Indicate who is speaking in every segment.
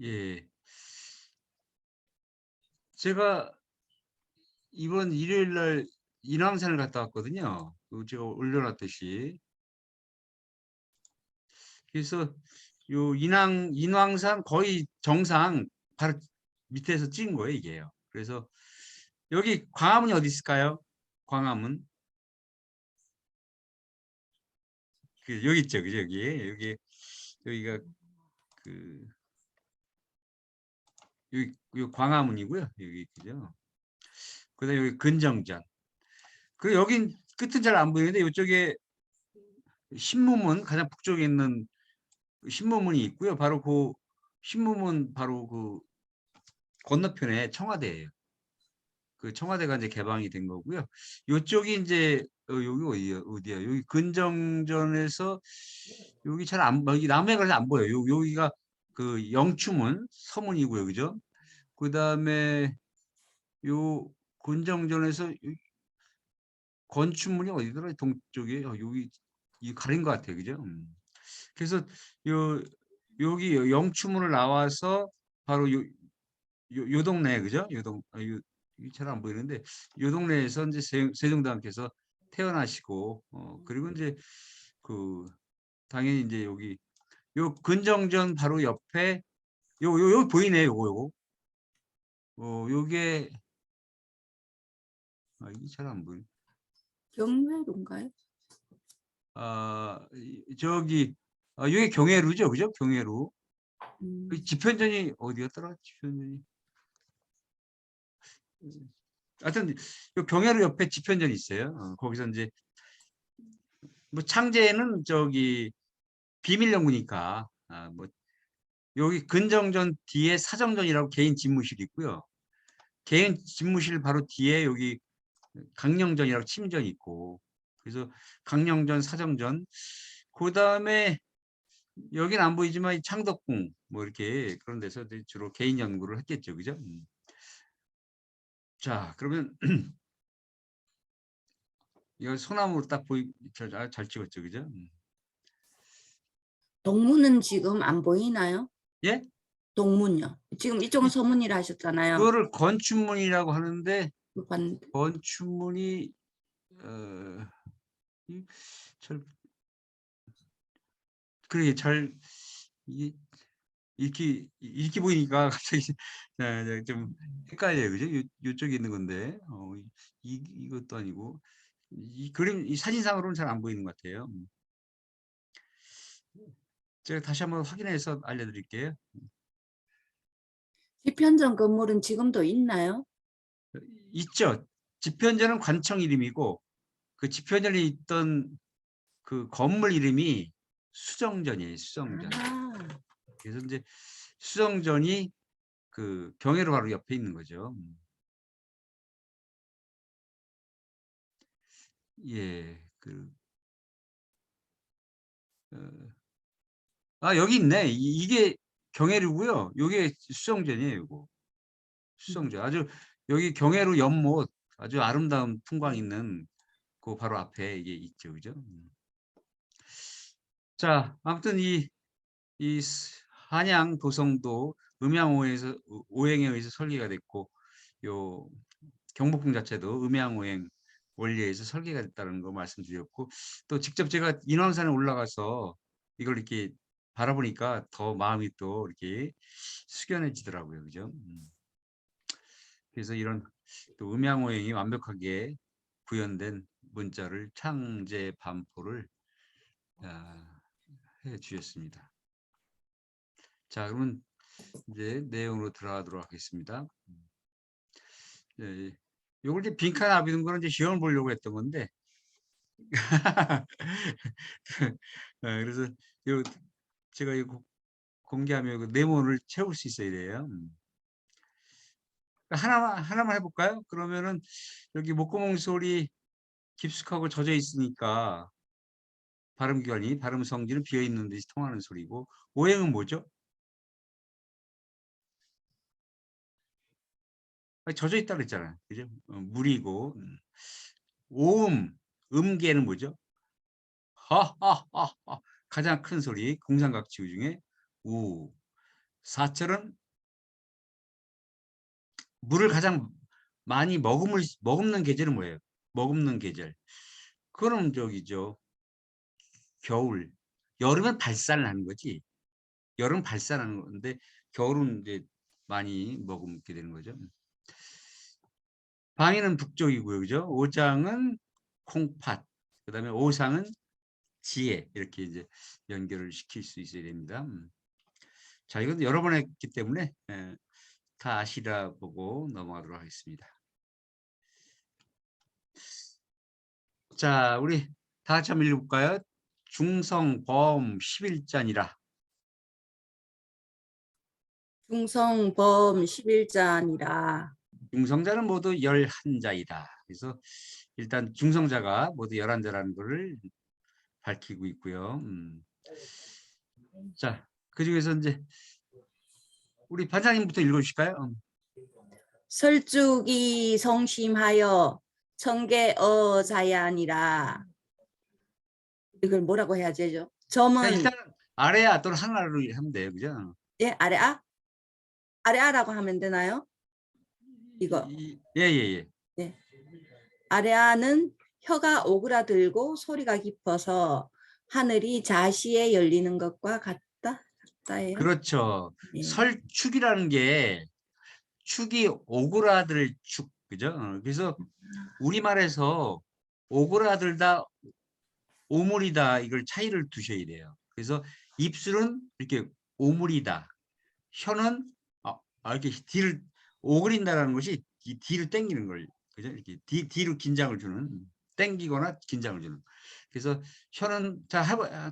Speaker 1: 예. 제가 이번 일요일 날 인왕산을 갔다 왔거든요. 제가 올려놨듯이. 그래서 요 인왕산 거의 정상 바로 밑에서 찍은 거예요, 이게요. 그래서 여기 광화문이 어디 있을까요? 광화문. 여기 있죠, 그죠? 여기가 그 여기 광화문이고요. 여기 그죠? 그다음에 여기 근정전. 여긴 끝은 잘 안 보이는데 이쪽에 신무문 가장 북쪽에 있는 신무문이 있고요. 바로 그 신무문 바로 그 건너편에 청와대예요. 그 청와대가 이제 개방이 된 거고요. 이쪽이 이제 여기 어디야? 여기 근정전에서 여기 잘 안, 여기 남해가 안 보여요. 여기가 그 영추문 서문이고요, 그죠? 그 다음에 요 근정전에서 건추문이 어디더라? 동쪽에 여기 이 가린 것 같아요, 그죠? 그래서 요 여기 영추문을 나와서 바로 요 동네 그죠? 잘 안 보이는데 요 동네에서 이제 세종대왕께서 태어나시고 그리고 이제 그 당연히 이제 여기 요 근정전 바로 옆에 요 보이네 요거 요게 이게 잘 안 보이네.
Speaker 2: 경회로인가요?
Speaker 1: 저기 요게 경회루죠, 그죠? 경회루. 그
Speaker 2: 음.
Speaker 1: 집현전이 어디였더라? 집현전이 하여튼 요 경회루 옆에 집현전이 있어요. 거기서 이제 뭐 창제는 저기 비밀 연구니까 뭐 여기 근정전 뒤에 사정전이라고 개인 집무실이 있고요. 개인 집무실 바로 뒤에 여기 강령전이라고 침전이 있고 그래서 강령전 사정전 그 다음에 여긴 안 보이지만 이 창덕궁 뭐 이렇게 그런 데서 주로 개인 연구를 했겠죠, 그죠? 자 그러면 이거 소나무로 딱 잘 찍었죠, 그죠?
Speaker 2: 동문은 지금 안 보이나요?
Speaker 1: 예?
Speaker 2: 동문요. 지금 이쪽은 서문이라 하셨잖아요.
Speaker 1: 이거를 건춘문이라고 하는데
Speaker 2: 봤-
Speaker 1: 건춘문이 잘 그래 잘 이게 이렇게 보이니까 갑자기 좀 헷갈려요, 그죠? 요쪽에 있는 건데 이것도 아니고 이 그림 이 사진상으로는 잘 안 보이는 것 같아요. 제가 다시 한번 확인해서 알려드릴게요.
Speaker 2: 집현전 건물은 지금도 있나요?
Speaker 1: 있죠. 집현전은 관청 이름이고 그 집현전에 있던 그 건물 이름이 수정전이에요. 수정전.
Speaker 2: 아,
Speaker 1: 그래서 이제 수정전이 그 경회로 바로 옆에 있는 거죠. 예, 여기 있네. 이게 경회루고요. 이게 수정전이에요. 이거 수정전. 아주 여기 경회루 연못 아주 아름다운 풍광 있는 그 바로 앞에 이게 있죠, 그죠? 자, 아무튼 이 한양 도성도 음양오행에서 오행에 의해서 설계가 됐고 요 경복궁 자체도 음양오행 원리에 의해서 설계가 됐다는 거 말씀드렸고 또 직접 제가 인왕산에 올라가서 이걸 이렇게 바라보니까 더 마음이 또 이렇게 숙연해지더라고요, 그죠? 그래서 이런 또 음양오행이 완벽하게 구현된 문자를 창제 반포를 해 주셨습니다. 자, 그러면 이제 내용으로 들어가도록 하겠습니다. 예, 요걸 이제 빈칸 앞이는 거는 이제 시험을 보려고 했던 건데, 그래서 요 제가 이거 공개하면 그 네모를 채울 수 있어야 돼요. 하나만 해볼까요? 그러면은 여기 목구멍 소리 깊숙하고 젖어 있으니까 발음기관이 발음 성질은 비어 있는 듯이 통하는 소리고 오행은 뭐죠? 젖어 있다 그랬잖아요. 그죠? 물이고 오음 음계는 뭐죠? 하하하하 가장 큰 소리 공상각지우 중에 우 사철은 물을 가장 많이 머금는 계절은 뭐예요? 머금는 계절. 그거는 저기죠. 겨울. 여름엔 발산을 하는 거지. 여름 발산하는 건데 겨울은 이제 많이 머금게 되는 거죠. 방위는 북쪽이고요. 그죠? 오장은 콩팥. 그다음에 오상은 지혜. 이렇게 이제 연결을 시킬 수 있어야 됩니다. 자, 이건 여러 번 했기 때문에 다 아시라 보고 넘어가도록 하겠습니다. 자, 우리 다 같이 한번 읽어볼까요? 중성범 11잔이라.
Speaker 2: 중성범 11잔이라.
Speaker 1: 중성자는 모두 11자이다. 그래서 일단 중성자가 모두 11자라는 것을 밝히고 있고요. 자, 그 중에서 이제 우리 반장님부터 읽어주실까요?
Speaker 2: 설죽이 성심하여 청계어자야니라. 이걸 뭐라고 해야 되죠? 점은
Speaker 1: 일단 아래야 또는 하나로 하면 돼요. 그죠?
Speaker 2: 예, 아래아? 아래아라고 하면 되나요? 이거.
Speaker 1: 예.
Speaker 2: 네. 아래아는 혀가 오그라들고 소리가 깊어서 하늘이 자시에 열리는 것과 같다예요.
Speaker 1: 그렇죠.
Speaker 2: 예.
Speaker 1: 설축이라는 게 축이 오그라들 축. 그죠? 그래서 우리말에서 오그라들다, 오물이다 이걸 차이를 두셔야 돼요. 그래서 입술은 이렇게 오물이다. 혀는 이렇게 뒤를 오그린다라는 것이 이 뒤를 당기는 걸, 그죠? 이렇게 뒤로 긴장을 주는, 당기거나 긴장을 주는. 그래서 혀는 다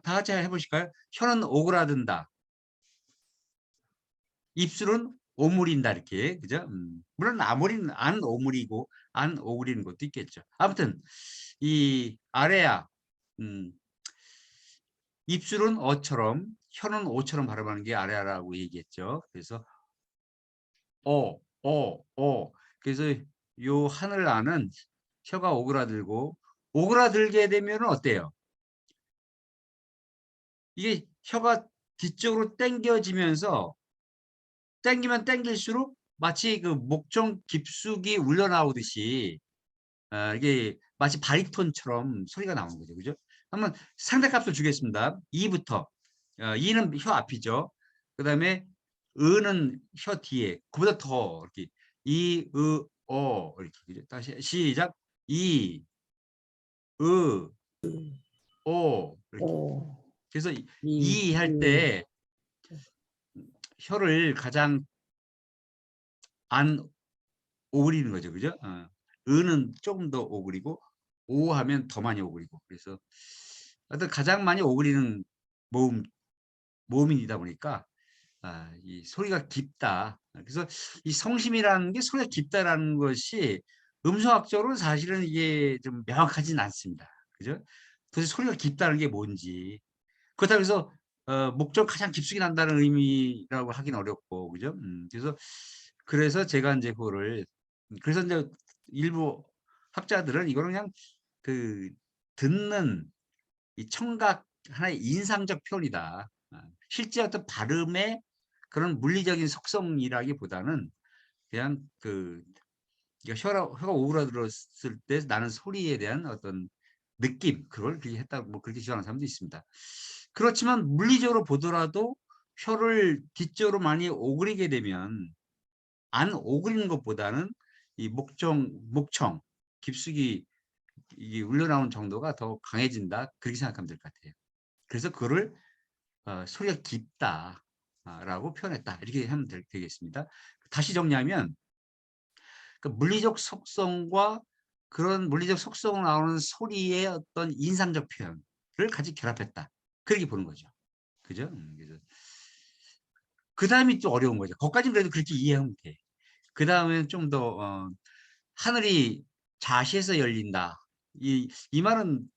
Speaker 1: 같이 해보실까요? 혀는 오그라든다. 입술은 오므린다 이렇게, 그죠? 물론 안 오므리고 안 오그리는 것도 있겠죠. 아무튼 이 아래야, 입술은 어처럼 혀는 오처럼 발음하는 게 아래야라고 얘기했죠. 그래서 그래서 요 하늘 안은 혀가 오그라들고, 오그라들게 되면 어때요? 이게 혀가 뒤쪽으로 당겨지면서 당기면 당길수록 마치 그 목청 깊숙이 울려나오듯이 이게 마치 바리톤처럼 소리가 나오는 거죠. 그죠? 한번 상대값을 주겠습니다. 2부터. 2는 혀 앞이죠. 그 다음에 은은 혀 뒤에. 그보다 더 이렇게 이, 으, 어 이렇게. 그죠? 다시 시작. 이, 으, 오 이렇게.
Speaker 2: 오,
Speaker 1: 그래서 이 할 때 혀를 가장 안 오그리는 거죠. 그죠? 은은 조금 더 오그리고 오 하면 더 많이 오그리고. 그래서 하여튼 가장 많이 오그리는 모음이다 보니까 이 소리가 깊다. 그래서 이 성심이라는 게 소리가 깊다라는 것이 음성학적으로 사실은 이게 좀 명확하진 않습니다. 그죠? 도대체 소리가 깊다는 게 뭔지. 그렇다고 해서 목적 가장 깊숙이 난다는 의미라고 하긴 어렵고, 그죠? 그래서 제가 이제 그거를, 그래서 이제 일부 학자들은 이거는 그냥 그 듣는 이 청각 하나의 인상적 표현이다. 실제 어떤 발음의 그런 물리적인 속성이라기보다는 그냥 혀가 오그라들었을 때 나는 소리에 대한 어떤 느낌, 그걸 그렇게 했다고 뭐 그렇게 주장하는 사람도 있습니다. 그렇지만 물리적으로 보더라도 혀를 뒤쪽으로 많이 오그리게 되면 안 오그리는 것보다는 이 목청 깊숙이 이게 울려나오는 정도가 더 강해진다. 그렇게 생각하면 될 것 같아요. 그래서 그거를 소리가 깊다라고 표현했다. 이렇게 하면 되겠습니다. 다시 정리하면 그 물리적 속성과 그런 물리적 속성 나오는 소리의 어떤 인상적 표현을 같이 결합했다. 그렇게 보는 거죠. 그죠? 그래서 그 다음이 좀 어려운 거죠. 거기까지는 그래도 그렇게 이해하면 돼. 그 다음에는 좀 더 하늘이 자시에서 열린다. 이 말은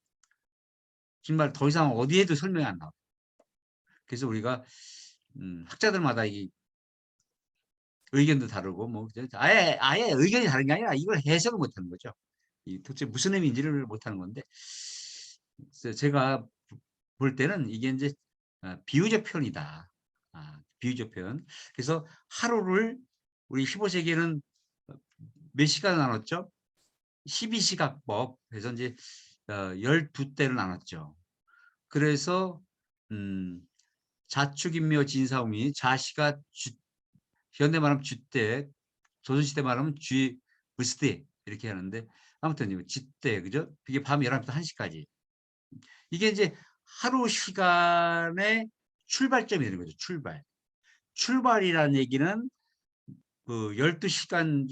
Speaker 1: 정말 더 이상 어디에도 설명이 안 나와요. 그래서 우리가 학자들마다 이 의견도 다르고 뭐 아예 의견이 다른 게 아니라 이걸 해석을 못하는 거죠. 도대체 무슨 의미인지를 못하는 건데, 그래서 제가 볼 때는 이게 이제 비유적 표현이다. 비유적 표현. 그래서 하루를 우리 15세기에는 몇 시간 나눴죠? 12시각법. 그래서 이제 12대로 나눴죠. 그래서 자축인묘 진사오미 자시가 현대 말하면 쥐때, 조선시대 말하면 브스대 이렇게 하는데 아무튼 쥐때 그죠? 그게 밤 11시부터 1시까지. 이게 이제 하루 시간의 출발점이 되는 거죠. 출발이라는 얘기는 그 12시간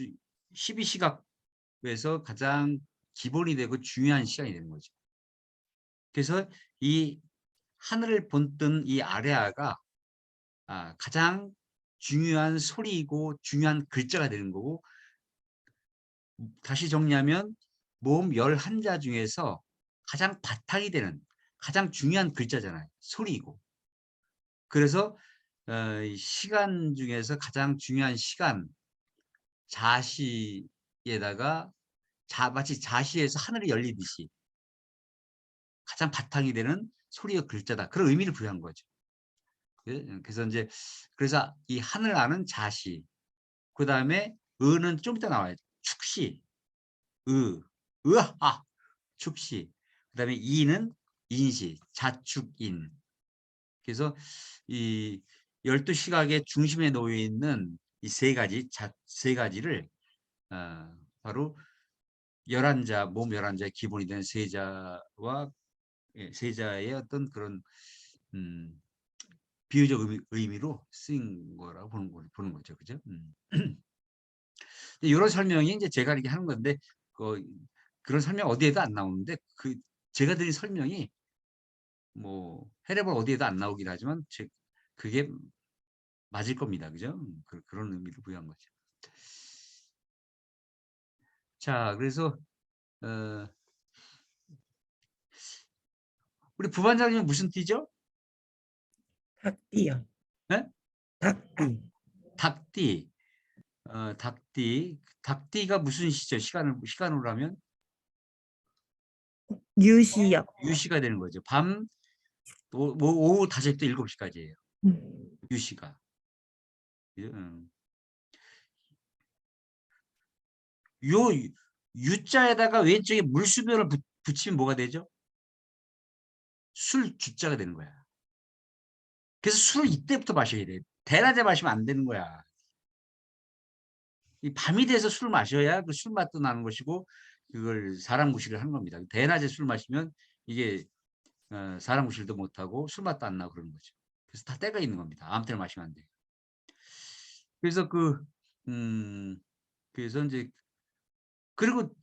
Speaker 1: 12시각에서 가장 기본이 되고 중요한 시간이 되는 거죠. 그래서 이 하늘을 본뜬 이 아레아가 가장 중요한 소리이고 중요한 글자가 되는 거고, 다시 정리하면 모음 11자 중에서 가장 바탕이 되는 가장 중요한 글자잖아요. 소리이고. 그래서 시간 중에서 가장 중요한 시간, 자시에다가 마치 자시에서 하늘이 열리듯이 가장 바탕이 되는 소리의 글자다. 그런 의미를 부여한 거죠. 그래서 이제 그래서 이 하늘 아는 자시, 그 다음에 의는 좀 이따 나와요. 축시, 으아, 축시. 그 다음에 이는 인시, 자축인. 그래서 이 12시각의 중심에 놓여 있는 이 세 가지를 바로 11자, 몸 11자의 기본이 된 세자와 세자의 어떤 그런 비유적 의미로 쓰인 거라고 보는 거죠. 그죠? 이런 설명이 이제 제가 이렇게 하는 건데, 그런 설명 어디에도 안 나오는데, 제가 드린 설명이 뭐, 해례본 어디에도 안 나오긴 하지만, 그게 맞을 겁니다. 그죠? 그런 의미를 부여한 거죠. 자, 그래서, 우리 부반장님은 무슨 띠죠?
Speaker 3: 닭띠요.
Speaker 1: 네?
Speaker 3: 닭띠.
Speaker 1: 닭띠. 닭띠가 무슨 시죠? 시간으로 하면?
Speaker 3: 유시요.
Speaker 1: 유시가 되는 거죠. 오후 5시부터 7시까지예요. 유시가. 요 유자에다가 왼쪽에 물수변을 붙이면 뭐가 되죠? 술 주자가 되는 거야. 그래서 술을 이때부터 마셔야 돼. 대낮에 마시면 안 되는 거야. 이 밤이 돼서 술 마셔야 그 술 맛도 나는 것이고, 그걸 사람 구실을 하는 겁니다. 대낮에 술 마시면 이게 사람 구실도 못하고 술 맛도 안 나고 그러는 거죠. 그래서 다 때가 있는 겁니다. 아무 때나 마시면 안 돼요. 그래서 그래서 이제 그리고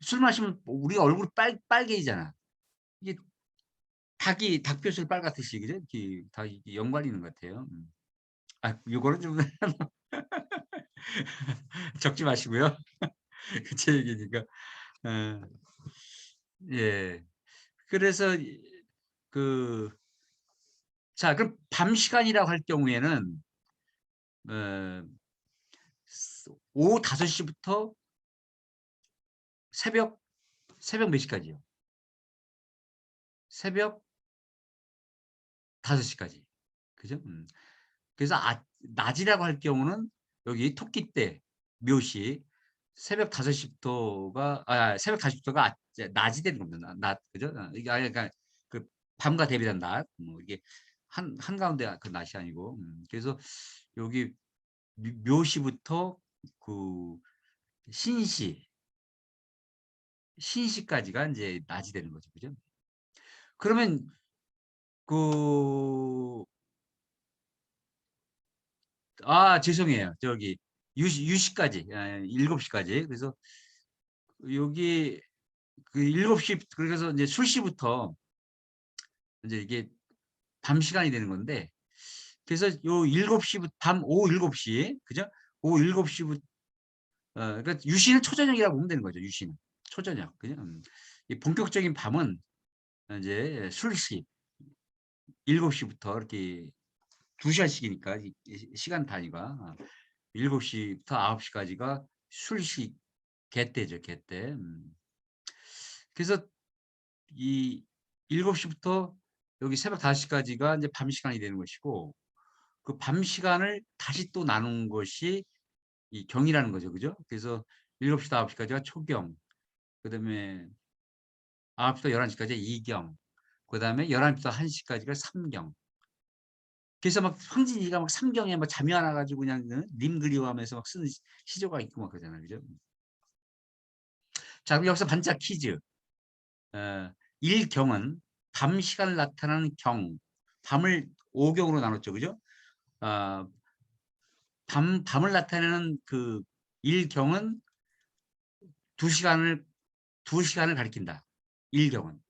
Speaker 1: 술 마시면 우리가 얼굴이 빨개지잖아. 이게 닭뼈슬 빨갛듯이 그죠? 다 연관이 있는 것 같아요. 요거는 좀 적지 마시고요. 제 얘기니까. 예. 그래서 자, 그럼 밤 시간이라고 할 경우에는 어, 오후 5시부터 새벽 몇 시까지요? 새벽 5시까지. 그죠? 그래서 낮이라고 할 경우는 여기 토끼때 묘시 새벽 5시부터가 새벽 5시부터가 낮이 되는 겁니다. 그죠? 이게 그러니까 그 밤과 대비된 낮. 뭐 이게 한가운데 그 낮이 아니고. 그래서 여기 묘시부터 그 신시까지가 이제 낮이 되는 거죠. 그죠? 그러면 그 죄송해요. 저기 유시까지 7시까지. 그래서 여기 그 7시 그래서 이제 술시부터 이제 이게 밤 시간이 되는 건데, 그래서 요 7시부터 오후 7시 그죠? 오후 7시부터 그러니까 유시는 초저녁이라고 보면 되는 거죠. 유시는 초저녁 그죠? 이 본격적인 밤은 이제 술시 7시부터 이렇게 2시간씩이니까 시간 단위가 7시부터 9시까지가 술시 개때죠, 개때. 그래서 이 7시부터 여기 새벽 5시까지가 이제 밤 시간이 되는 것이고, 그 밤 시간을 다시 또 나눈 것이 이 경이라는 거죠. 그죠? 그래서 7시부터 9시까지가 초경, 그다음에 9시부터 11시까지가 이경, 그다음에 11시부터 1시까지가 삼경. 그래서 막 황진이가 막 삼경에 막 잠이 안 와가지고 그냥 님 그리워하면서 막 쓰는 시조가 있고 막 그러잖아요. 그죠? 자, 그럼 여기서 반짝 퀴즈. 일경은 밤 시간을 나타나는 경, 밤을 5경으로 나눴죠. 그죠? 아, 밤을 나타내는 그 일경은 2시간을 2시간을 가리킨다. 일경은.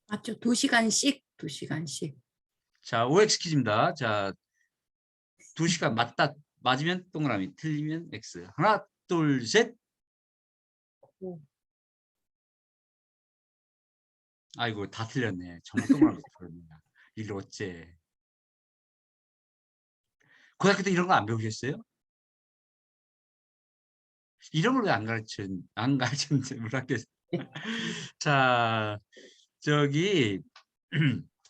Speaker 2: 맞죠? 2시간씩, 2시간씩.
Speaker 1: 자, OX 퀴즈입니다. 자, 2시간 맞으면 동그라미, 틀리면 X. 하나, 둘, 셋. 아이고, 다 틀렸네. 전부 동그라미 틀렸네요. 이게 어째. 고등학교 때 이런 거 안 배우셨어요? 이런 걸 왜 안 가르쳤는지 몰랐겠어요. 자, 저기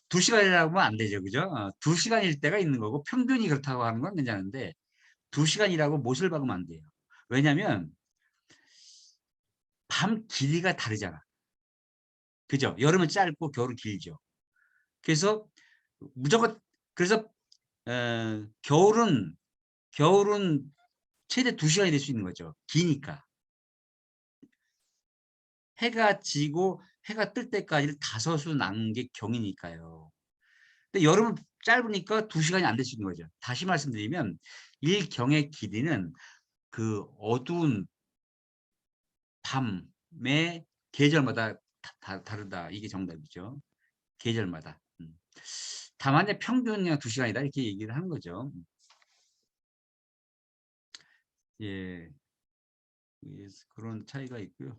Speaker 1: 2시간이라고 하면 안 되죠. 그죠? 2시간일 때가 있는 거고 평균이 그렇다고 하는 건 괜찮은데 2시간이라고 못을 박으면 안 돼요. 왜냐하면 밤 길이가 다르잖아. 그죠? 여름은 짧고 겨울은 길죠. 그래서 무조건 그래서 겨울은 최대 2시간이 될 수 있는 거죠. 기니까. 해가 지고 해가 뜰 때까지를 다섯수 나눈 게 경이니까요. 근데 여름은 짧으니까 2시간이 안 될 수 있는 거죠. 다시 말씀드리면 일경의 길이는 그 어두운 밤의 계절마다 다르다. 이게 정답이죠. 계절마다. 다만 이제 평균 그냥 2시간이다 이렇게 얘기를 하는 거죠. 예, 그런 차이가 있고요.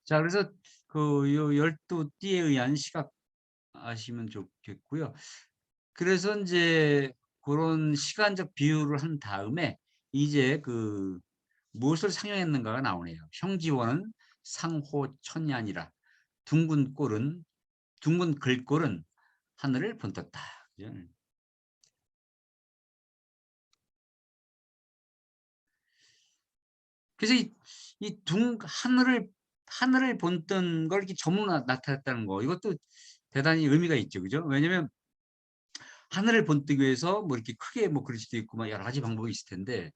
Speaker 1: 자, 그래서 그 12띠에 의한 시각 아시면 좋겠고요. 그래서 이제 그런 시간적 비율을 한 다음에 이제 그 무엇을 상영했는가가 나오네요. 형지원은 상호천년이라 둥근 글꼴은 하늘을 번떴다. 그죠? 그래서 하늘을 본뜬 걸 이렇게 점으로 나타냈다는 거 이것도 대단히 의미가 있죠. 그죠? 왜냐면 하늘을 본뜨기 위해서 뭐 이렇게 크게 뭐 그릴 수도 있고 막 여러 가지 방법이 있을 텐데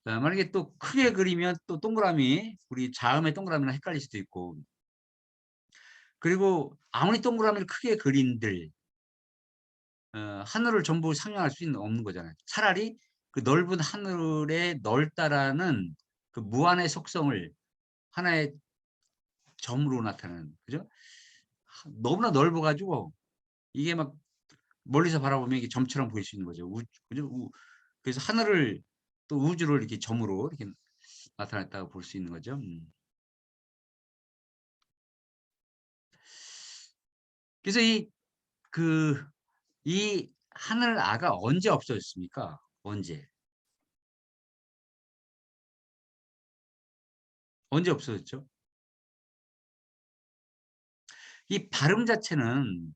Speaker 1: 만약에 또 크게 그리면 또 동그라미 우리 자음의 동그라미랑 헷갈릴 수도 있고 그리고 아무리 동그라미를 크게 그린들 하늘을 전부 상영할 수 없는 거잖아요. 차라리 그 넓은 하늘에 넓다라는 그 무한의 속성을 하나의 점으로 나타내는 그죠? 너무나 넓어가지고 이게 막 멀리서 바라보면 이게 점처럼 보일 수 있는 거죠. 그죠? 그래서 하늘을 또 우주를 이렇게 점으로 이렇게 나타냈다고 볼 수 있는 거죠. 그래서 이 하늘아가 언제 없어졌습니까? 언제 없어졌죠? 이 발음 자체는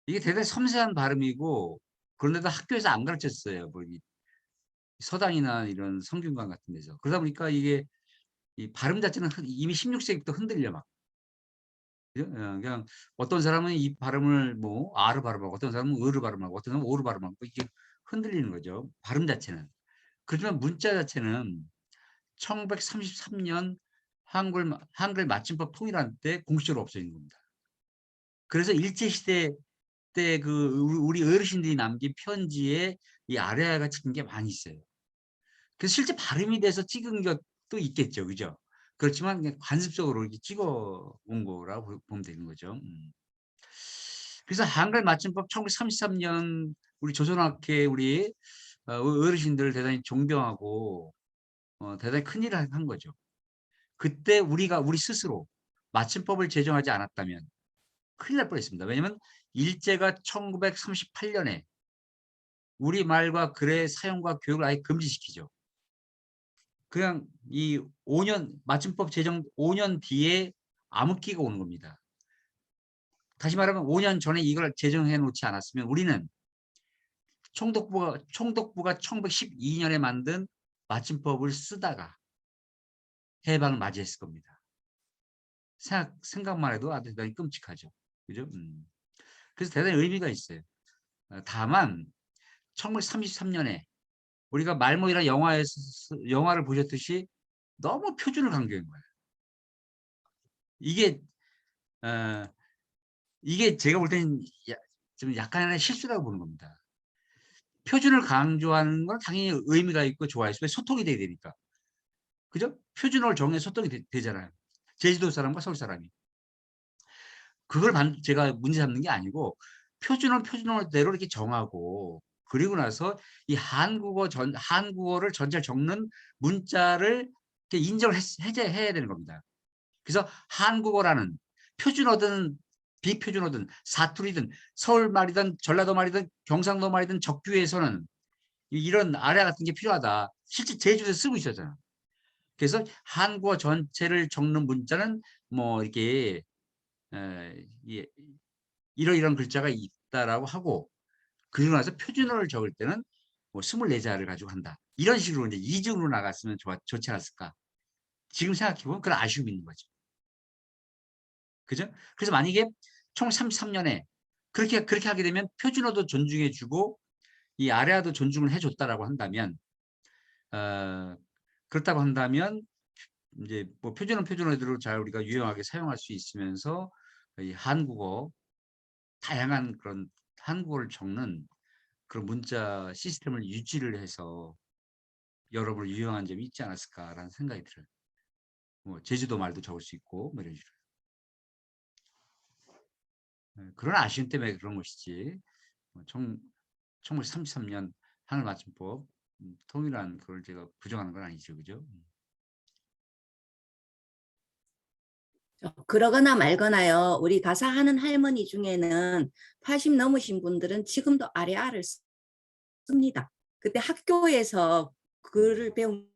Speaker 1: 이게 대단히 섬세한 발음이고 그런데도 학교에서 안 가르쳤어요. 뭐 서당이나 이런 성균관 같은 데서. 그러다 보니까 이게 이 발음 자체는 이미 16세기부터 흔들려 막. 그죠? 그냥 어떤 사람은 이 발음을 뭐 아를 발음하고 어떤 사람은 을을 발음하고 어떤 사람은 오를 발음하고 이게 흔들리는 거죠. 발음 자체는. 그렇지만 문자 자체는 1933년 한글 맞춤법 통일할 때 공식적으로 없어진 겁니다. 그래서 일제시대 때 그 우리 어르신들이 남긴 편지에 이 아래아가 찍힌 게 많이 있어요. 그래서 실제 발음이 돼서 찍은 것도 있겠죠. 그죠? 그렇지만 그냥 관습적으로 이렇게 찍어 온 거라고 보면 되는 거죠. 그래서 한글 맞춤법 1933년 우리 조선학회 우리 어르신들 대단히 존경하고 대단히 큰일을 한 거죠. 그때 우리 스스로 맞춤법을 제정하지 않았다면 큰일 날 뻔했습니다. 왜냐하면 일제가 1938년에 우리말과 글의 사용과 교육을 아예 금지시키죠. 그냥 이 5년 맞춤법 제정 5년 뒤에 암흑기가 오는 겁니다. 다시 말하면 5년 전에 이걸 제정해 놓지 않았으면 우리는 총독부가 1912년에 만든 맞춤법을 쓰다가 해방을 맞이했을 겁니다. 생각만 해도 아주 대단히 끔찍하죠. 그죠? 그래서 대단히 의미가 있어요. 다만 1933년에 우리가 말모이라 영화를 보셨듯이 너무 표준을 강조한 거예요. 이게 제가 볼 때는 좀 약간의 실수라고 보는 겁니다. 표준을 강조하는 건 당연히 의미가 있고 좋아요. 왜 소통이 돼야 되니까. 그죠? 표준어를 정해 소통이 되잖아요. 제주도 사람과 서울 사람이. 그걸 제가 문제 삼는 게 아니고 표준어대로 이렇게 정하고 그리고 나서 이 한국어를 전체를 적는 문자를 이렇게 인정을 해야 되는 겁니다. 그래서 한국어라는 표준어든 비표준어든 사투리든 서울말이든 전라도말이든 경상도말이든 적규에서는 이런 아래 같은 게 필요하다. 실제 제주도에서 쓰고 있었잖아. 그래서 한국어 전체를 적는 문자는 뭐 이렇게 이런 글자가 있다라고 하고 그리고 나서 표준어를 적을 때는 뭐 24자를 가지고 한다. 이런 식으로 이제 이중으로 나갔으면 좋지 않았을까. 지금 생각해보면 그런 아쉬움이 있는 거죠. 그죠? 그래서 만약에 총 33년에 그렇게 하게 되면 표준어도 존중해주고 이 아래아도 존중을 해줬다라고 한다면 그렇다고 한다면 이제 뭐 표준어대로 잘 우리가 유용하게 사용할 수 있으면서 이 한국어 다양한 그런 한국어를 적는 그런 문자 시스템을 유지를 해서 여러모로 유용한 점이 있지 않았을까라는 생각이 들어요. 뭐 제주도 말도 적을 수 있고 뭐 이런 식으로. 그런 아쉬움 때문에 그런 것이지. 1933년 하늘 맞춤법 통일한 그걸 제가 부정하는 건 아니죠, 그죠?
Speaker 2: 그러거나 말거나요. 우리 가사하는 할머니 중에는 80 넘으신 분들은 지금도 아래아를 씁니다. 그때 학교에서 글을 배운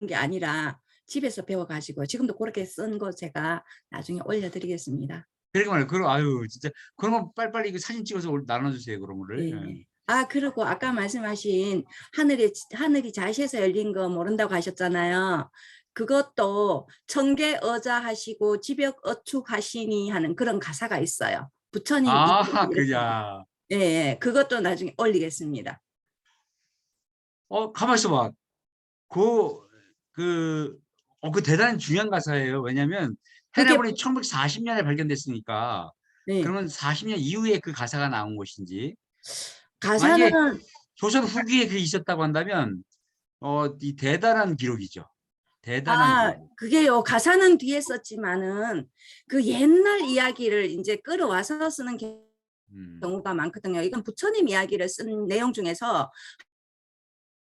Speaker 2: 게 아니라 집에서 배워가지고 지금도 그렇게 쓴 거 제가 나중에 올려드리겠습니다.
Speaker 1: 그러니까 말이에요. 그럼 아유 진짜 그런 거 빨리빨리 사진 찍어서 나눠주세요, 그런 거를.
Speaker 2: 예. 아, 그리고 아까 말씀하신 하늘이 자시에서 열린 거 모른다고 하셨잖아요. 그것도 청계어자 하시고 지벽어축하시니 하는 그런 가사가 있어요. 부처님
Speaker 1: 아,
Speaker 2: 이렇게.
Speaker 1: 그야.
Speaker 2: 예, 그것도 나중에 올리겠습니다.
Speaker 1: 가만 있어봐. 그 대단히 중요한 가사예요. 왜냐면
Speaker 2: 그게
Speaker 1: 헤라본이 1940년에 발견됐으니까
Speaker 2: 네,
Speaker 1: 그러면 40년 이후에 그 가사가 나온 것인지 만약에
Speaker 2: 가사는
Speaker 1: 조선 후기에 그게 있었다고 한다면 이 대단한 기록이죠. 대단한 기록.
Speaker 2: 그게요. 가사는 뒤에 썼지만은 그 옛날 이야기를 이제 끌어와서 쓰는
Speaker 1: 음.
Speaker 2: 경우가 많거든요. 이건 부처님 이야기를 쓴 내용 중에서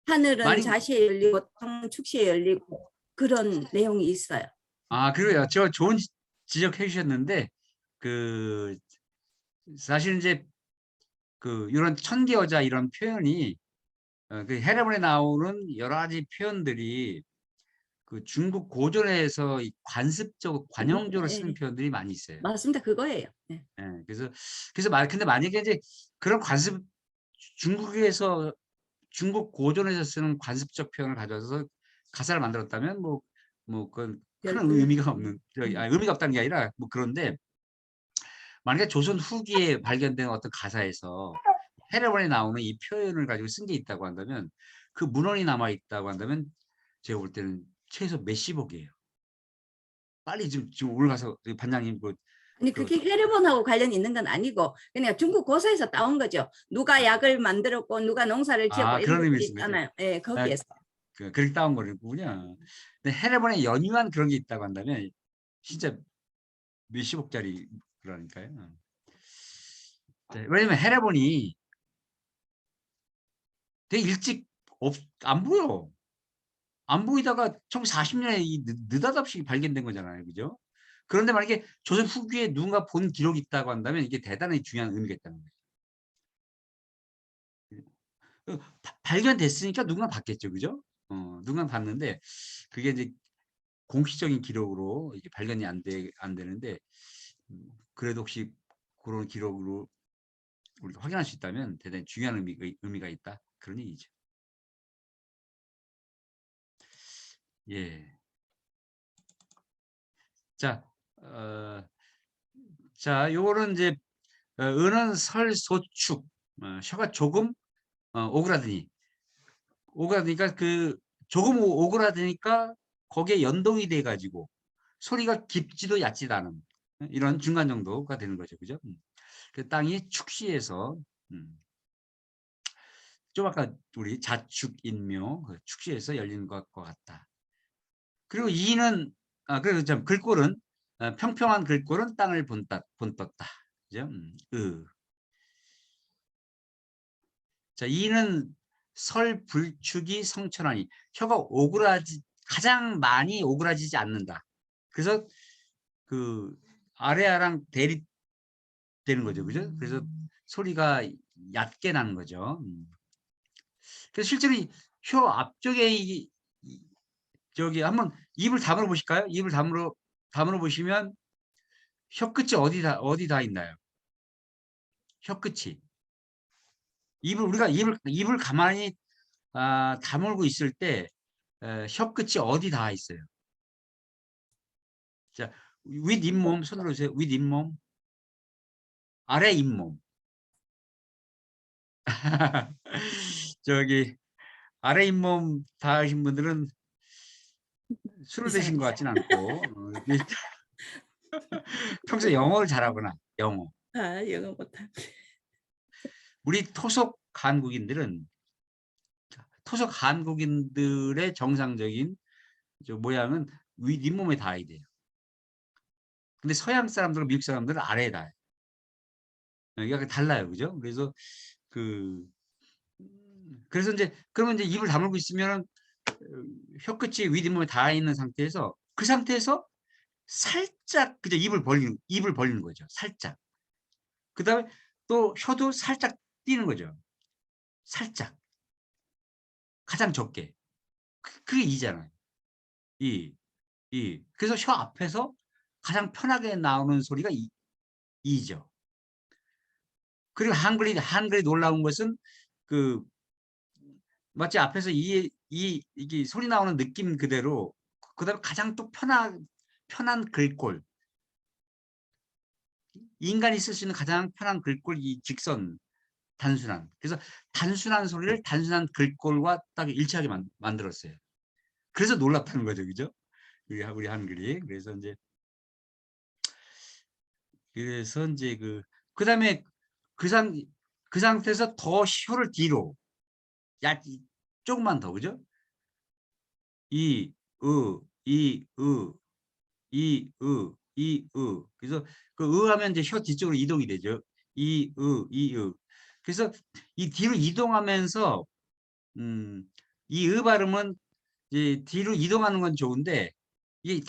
Speaker 2: 하늘은
Speaker 1: 만약
Speaker 2: 자시에 열리고 땅은 축시에 열리고 그런 내용이 있어요.
Speaker 1: 그래요. 저 좋은 지적해 주셨는데 그 사실 이제 그 이런 천계여자 이런 표현이 그 헤라본에 나오는 여러 가지 표현들이 그 중국 고전에서 이 관용적으로 쓰는
Speaker 2: 예,
Speaker 1: 표현들이 많이 있어요.
Speaker 2: 맞습니다. 그거예요. 예.
Speaker 1: 예, 근데 만약에 이제 그런 중국 고전에서 쓰는 관습적 표현을 가져와서 가사를 만들었다면 그건 큰 의미가 없는 의미가 없다는 게 아니라 뭐 그런데 만약에 조선 후기에 발견된 어떤 가사에서 헤라본에 나오는 이 표현을 가지고 쓴 게 있다고 한다면 그 문헌이 남아 있다고 한다면 제가 볼 때는 최소 몇십억이에요. 빨리 지금 오늘 가서 반장님
Speaker 2: 아니 그게 헤르본하고 관련이 있는 건 아니고 그냥 중국 고사에서 따온 거죠. 누가 약을 만들었고 누가 농사를 지었고 이런
Speaker 1: 그런 의미
Speaker 2: 것들이
Speaker 1: 있는 거죠.
Speaker 2: 있잖아요. 예, 거기에서.
Speaker 1: 그렇게 따온 거군요. 근데 헤레본에 연유한 그런 게 있다고 한다면 진짜 몇십억짜리 그러니까요. 네, 왜냐면 헤레본이 되게 일찍 안 보여. 안 보이다가 1940년에 느닷없이 발견된 거잖아요. 그죠? 그런데 만약에 조선 후기에 누군가 본 기록이 있다고 한다면 이게 대단히 중요한 의미가 있다는 거예요. 발견됐으니까 누군가 봤겠죠. 그죠? 누군가 봤는데 그게 이제 공식적인 기록으로 이게 발견이 안 되는데 그래도 혹시 그런 기록으로 우리가 확인할 수 있다면 대단히 중요한 의미가 있다. 그런 얘기죠. 예. 자, 요거는 이제 은은 설소축, 혀가 조금 오그라드니, 오그라드니까 그 조금 오그라드니까 거기에 연동이 돼 가지고 소리가 깊지도 얕지도 않은 이런 중간 정도가 되는 거죠, 그죠? 그 땅이 축시에서 좀 아까 우리 자축인묘 그 축시에서 열리는 것과 같다. 그리고 이는 그리고 참 글꼴은 평평한 글꼴은 땅을 본떴다. 그죠? 자, 이는 설불축이 성천하니 혀가 가장 많이 오그라지지 않는다. 그래서 그 아래아랑 대립되는 거죠, 그죠? 그래서 소리가 얕게 나는 거죠. 그래서 실제로 혀 앞쪽에 저기 한번 입을 다물어 보실까요? 입을 다물어 보시면 혀 끝이 어디 다 있나요? 혀 끝이. 우리가 입을 가만히 다물고 있을 때 혀 끝이 어디 다 있어요. 자, 윗 잇몸 손으로 주세요. 윗 잇몸, 아래 잇몸. 저기 아래 잇몸 닿으신 분들은 술을 드신 것 같진 않고 평소에 영어를 잘하거나 영어.
Speaker 2: 영어 못하.
Speaker 1: 우리 토속 한국인들의 정상적인 모양은 윗 잇몸에 닿아야 돼요. 근데 서양 사람들과 미국 사람들은 아래에 닿아요. 약간 달라요, 그죠? 그래서 그래서 이제 그러면 이제 입을 다물고 있으면 혀 끝이 윗 잇몸에 닿아 있는 상태에서 그 상태에서 살짝 그저 입을 벌리는 거죠. 살짝. 그다음에 또 혀도 살짝 뛰는 거죠. 살짝. 가장 적게. 그게 이잖아요. 그래서 혀 앞에서 가장 편하게 나오는 소리가 이죠. 그리고 한글이 놀라운 것은 그 마치 앞에서 이게 소리 나오는 느낌 그대로 그다음에 가장 또 편한 글꼴 인간이 쓸 수 있는 가장 편한 글꼴 이 직선 단순한 그래서 단순한 소리를 단순한 글꼴과 딱 일치하게 만들었어요. 그래서 놀랍다는 거죠, 그죠? 우리 한글이 그래서 이제 그다음에 그 상태에서 더 혀를 뒤로 조금만 더 그죠? 이, 으, 이, 으, 이, 으, 이, 으. 그래서 하면 이제 혀 뒤쪽으로 이동이 되죠. 이, 이, 그래서 이 뒤로 이동하면서 이 발음은 이제 뒤로 이동하는 건 좋은데 이게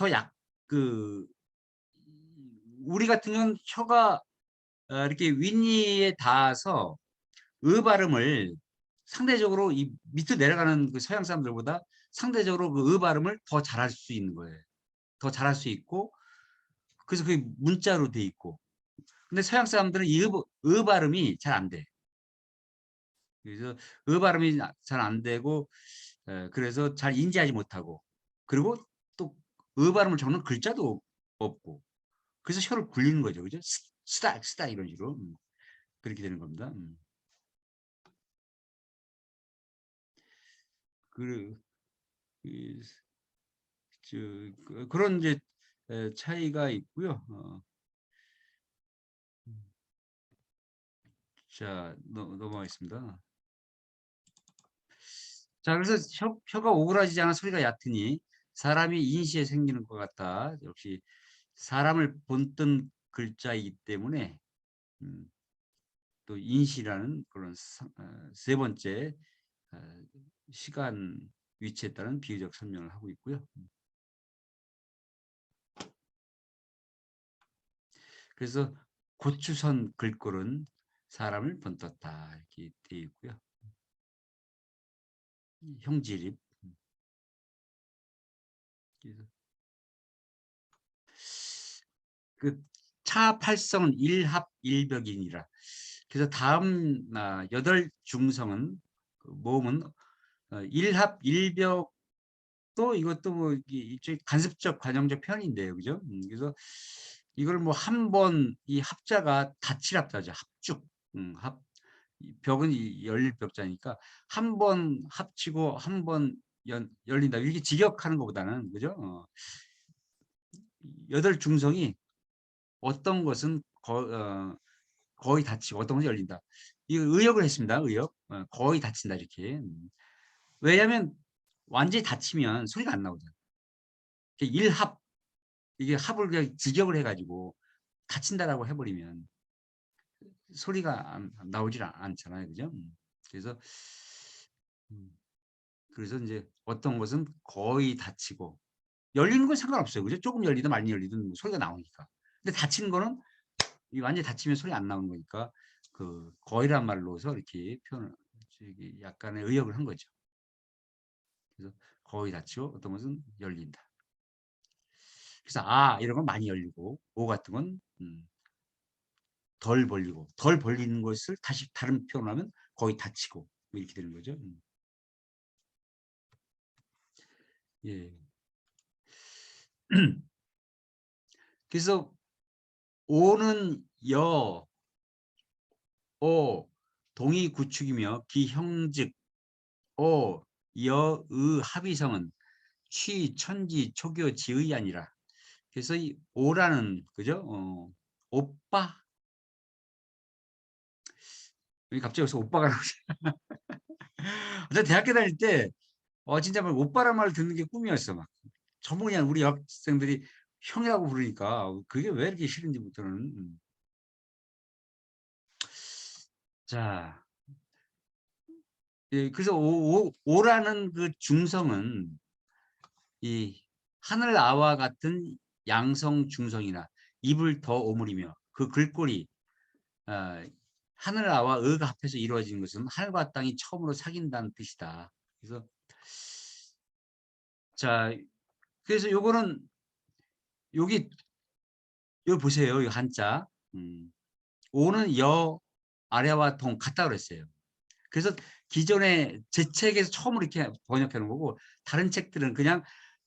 Speaker 1: 우리 같은 경우는 혀가 이렇게 윗니에 닿아서 발음을 상대적으로 이 밑으로 내려가는 그 서양 사람들보다 상대적으로 그 발음을 더 잘할 수 있는 거예요. 더 잘할 수 있고 그래서 그게 문자로 돼 있고 근데 서양 사람들은 이 발음이 잘 안 돼. 그래서 발음이 잘 안 되고 그래서 잘 인지하지 못하고 그리고 또 발음을 적는 글자도 없고 그래서 혀를 굴리는 거죠. 그죠? 쓰다 이런 식으로 그렇게 되는 겁니다. 그, 그런 이제 차이가 있고요. 자, 넘어가겠습니다. 자, 그래서 혀가 오그라지지 않아 소리가 얕으니 사람이 인시에 생기는 것 같다. 역시 사람을 본뜬 글자이기 때문에 또 인시라는 그런 세 번째 시간 위치에 따른 비유적 설명을 하고 있고요. 그래서 고추선 글꼴은 사람을 본떴다 이렇게 되어 있고요. 형질입. 그래서 차팔성은 일합일벽이니라. 그래서 다음 8중성은 그 모음은 일합일벽도 이것도 뭐 일종의 간접적 관용적 표현인데요, 그죠? 그래서 이걸 뭐 한 번 이 합자가 닫힐합자죠, 합죽. 이 벽은 열릴 벽자니까 한 번 합치고 한 번 열린다. 이렇게 직역하는 것보다는, 그죠? 8중성이 어떤 것은 거의 닫히고 어떤 것은 열린다. 이 의역을 했습니다. 의역. 거의 닫힌다 이렇게. 왜냐하면 완전히 닫히면 소리가 안 나오잖아요. 일합, 이게 합을 그냥 직역을 해가지고 닫힌다라고 해버리면 소리가 나오질 않잖아요, 그죠? 그래서 이제 어떤 것은 거의 닫히고 열리는 건 상관없어요, 그죠? 조금 열리든 많이 열리든 뭐 소리가 나오니까. 근데 닫히는 거는 완전히 닫히면 소리 안 나오는 거니까 그 거의란 말로서 이렇게 표현을 약간의 의역을 한 거죠. 그래서 거의 닫히고 어떤 것은 열린다. 그래서 이런 건 많이 열리고 오 같은 건 덜 벌리고 덜 벌리는 것을 다시 다른 표현을 하면 거의 닫히고 뭐 이렇게 되는 거죠. 예. 그래서 오는 동의 구축이며 기형즉 여의 합의성은 취, 천지, 초교, 지의 아니라. 그래서 이 오라는, 그죠? 오빠? 왜 갑자기 여기서 오빠가 나오지? 저 대학교 다닐 때, 진짜 막 오빠란 말을 듣는 게 꿈이었어. 막. 전부 그냥 우리 학생들이 형이라고 부르니까 그게 왜 이렇게 싫은지부터는. 자, 예, 그래서 오라는 그 중성은 이 하늘 아와 같은 양성 중성이나 입을 더 오므리며 그 글꼴이 하늘 아와 의가 합해서 이루어진 것은 하늘과 땅이 처음으로 사귄다는 뜻이다. 그래서 자, 그래서 요거는 여기 보세요. 이 한자. 오는 아래와 동 같다 그랬어요. 그래서 기존에 제 책에서 처음으로 이렇게 번역해 놓은 거고 다른 책들은 그냥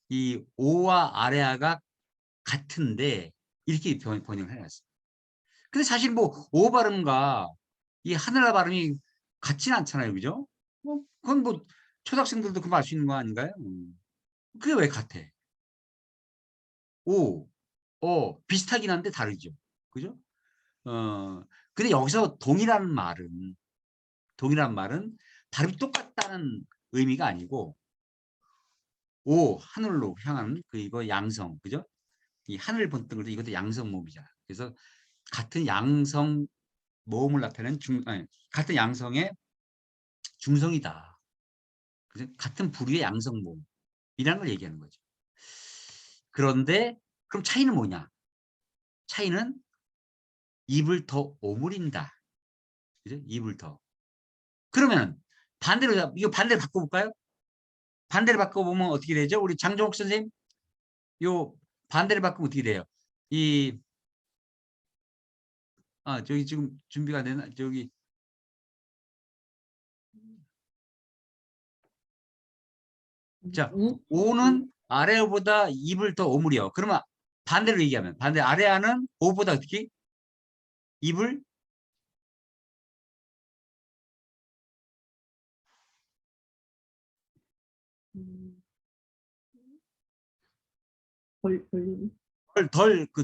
Speaker 1: 이 오와 아래아가 같은데 이렇게 번역을 해놨어요. 근데 사실 뭐 오 발음과 이 하늘아 발음이 같지는 않잖아요, 그죠? 그건 뭐 초등학생들도 금방 알 수 있는 거 아닌가요? 그게 왜 같아? 오, 비슷하긴 한데 다르죠, 그죠? 근데 여기서 동이라는 말은 발음이 똑같다는 의미가 아니고 하늘로 향하는 이거 양성, 그죠? 이 하늘 본뜬 이것도 양성 모음이잖아. 그래서 같은 양성 모음을 나타내는 같은 양성의 중성이다. 그래서 같은 부류의 양성 모음이라는 걸 얘기하는 거죠. 그런데 그럼 차이는 뭐냐? 차이는 입을 더 오므린다. 그죠? 입을 더. 그러면 반대로 이거 반대로 바꿔볼까요? 반대로 바꿔보면 어떻게 되죠? 우리 장종욱 선생님, 요 반대로 바꾸면 어떻게 돼요? 저기 지금 준비가 되나? 저기 자, 오는 아래보다 입을 더 오므려. 그러면 반대로 얘기하면 아래아는 오보다 어떻게 입을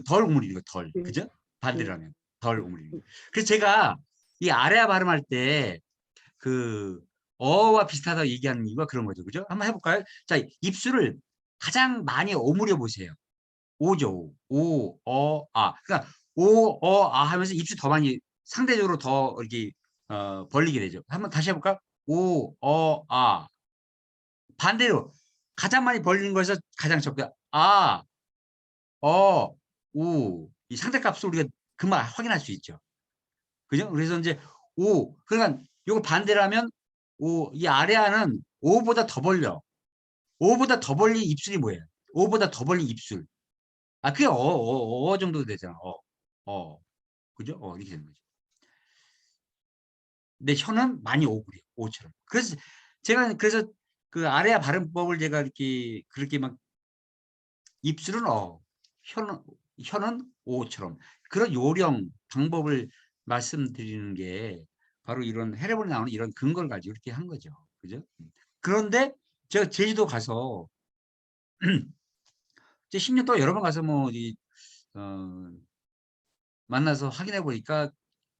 Speaker 1: 덜 오므리는 거 덜. 그죠? 반대로 하면 덜 오므리는 거. 그래서 제가 이 아래아 발음할 때 그 어와 비슷하다고 얘기하는 이유가 그런 거죠. 그죠? 한번 해볼까요? 자, 입술을 가장 많이 오므려 보세요. 오죠. 그러니까 하면서 입술 더 많이 상대적으로 더 이렇게 벌리게 되죠. 한번 다시 해볼까? 반대로 가장 많이 벌리는 거에서 가장 적게 이 상대값을 우리가 금방 확인할 수 있죠. 그죠? 그래서 이제 그러니까 이거 반대로 하면 이 아래아는 오보다 더 벌려. 오보다 더 벌린 입술이 뭐예요? 오보다 더 벌린 입술. 그게 정도 되잖아. 그죠? 이렇게 되는 거죠. 근데 혀는 많이 오그래요. 오처럼. 그래서 제가 그 아래아 발음법을 제가 이렇게 그렇게 막 입술은 혀는 오처럼 그런 요령 방법을 말씀드리는 게 바로 이런 해례본에 나오는 이런 근거를 가지고 이렇게 한 거죠. 그죠? 그런데 제가 제주도 가서 이제 10년 동안 여러 번 가서 어, 만나서 확인해 보니까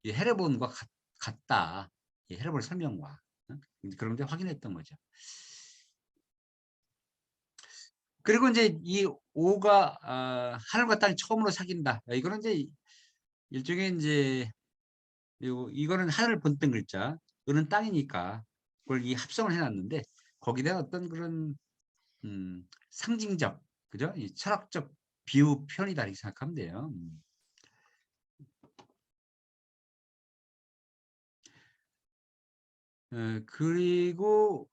Speaker 1: 이 해례본과 같다. 이 해례본 설명과 그런 게 확인했던 거죠. 그리고 이제 이 오가 하늘과 땅이 처음으로 사귄다. 이거는 이제 일종의 이제 이거는 하늘 본뜬 글자, 이거는 땅이니까 그걸 이 합성을 해놨는데 거기에 대한 어떤 그런 상징적, 그죠? 이 철학적 비유 표현이다 이렇게 생각하면 돼요. 그리고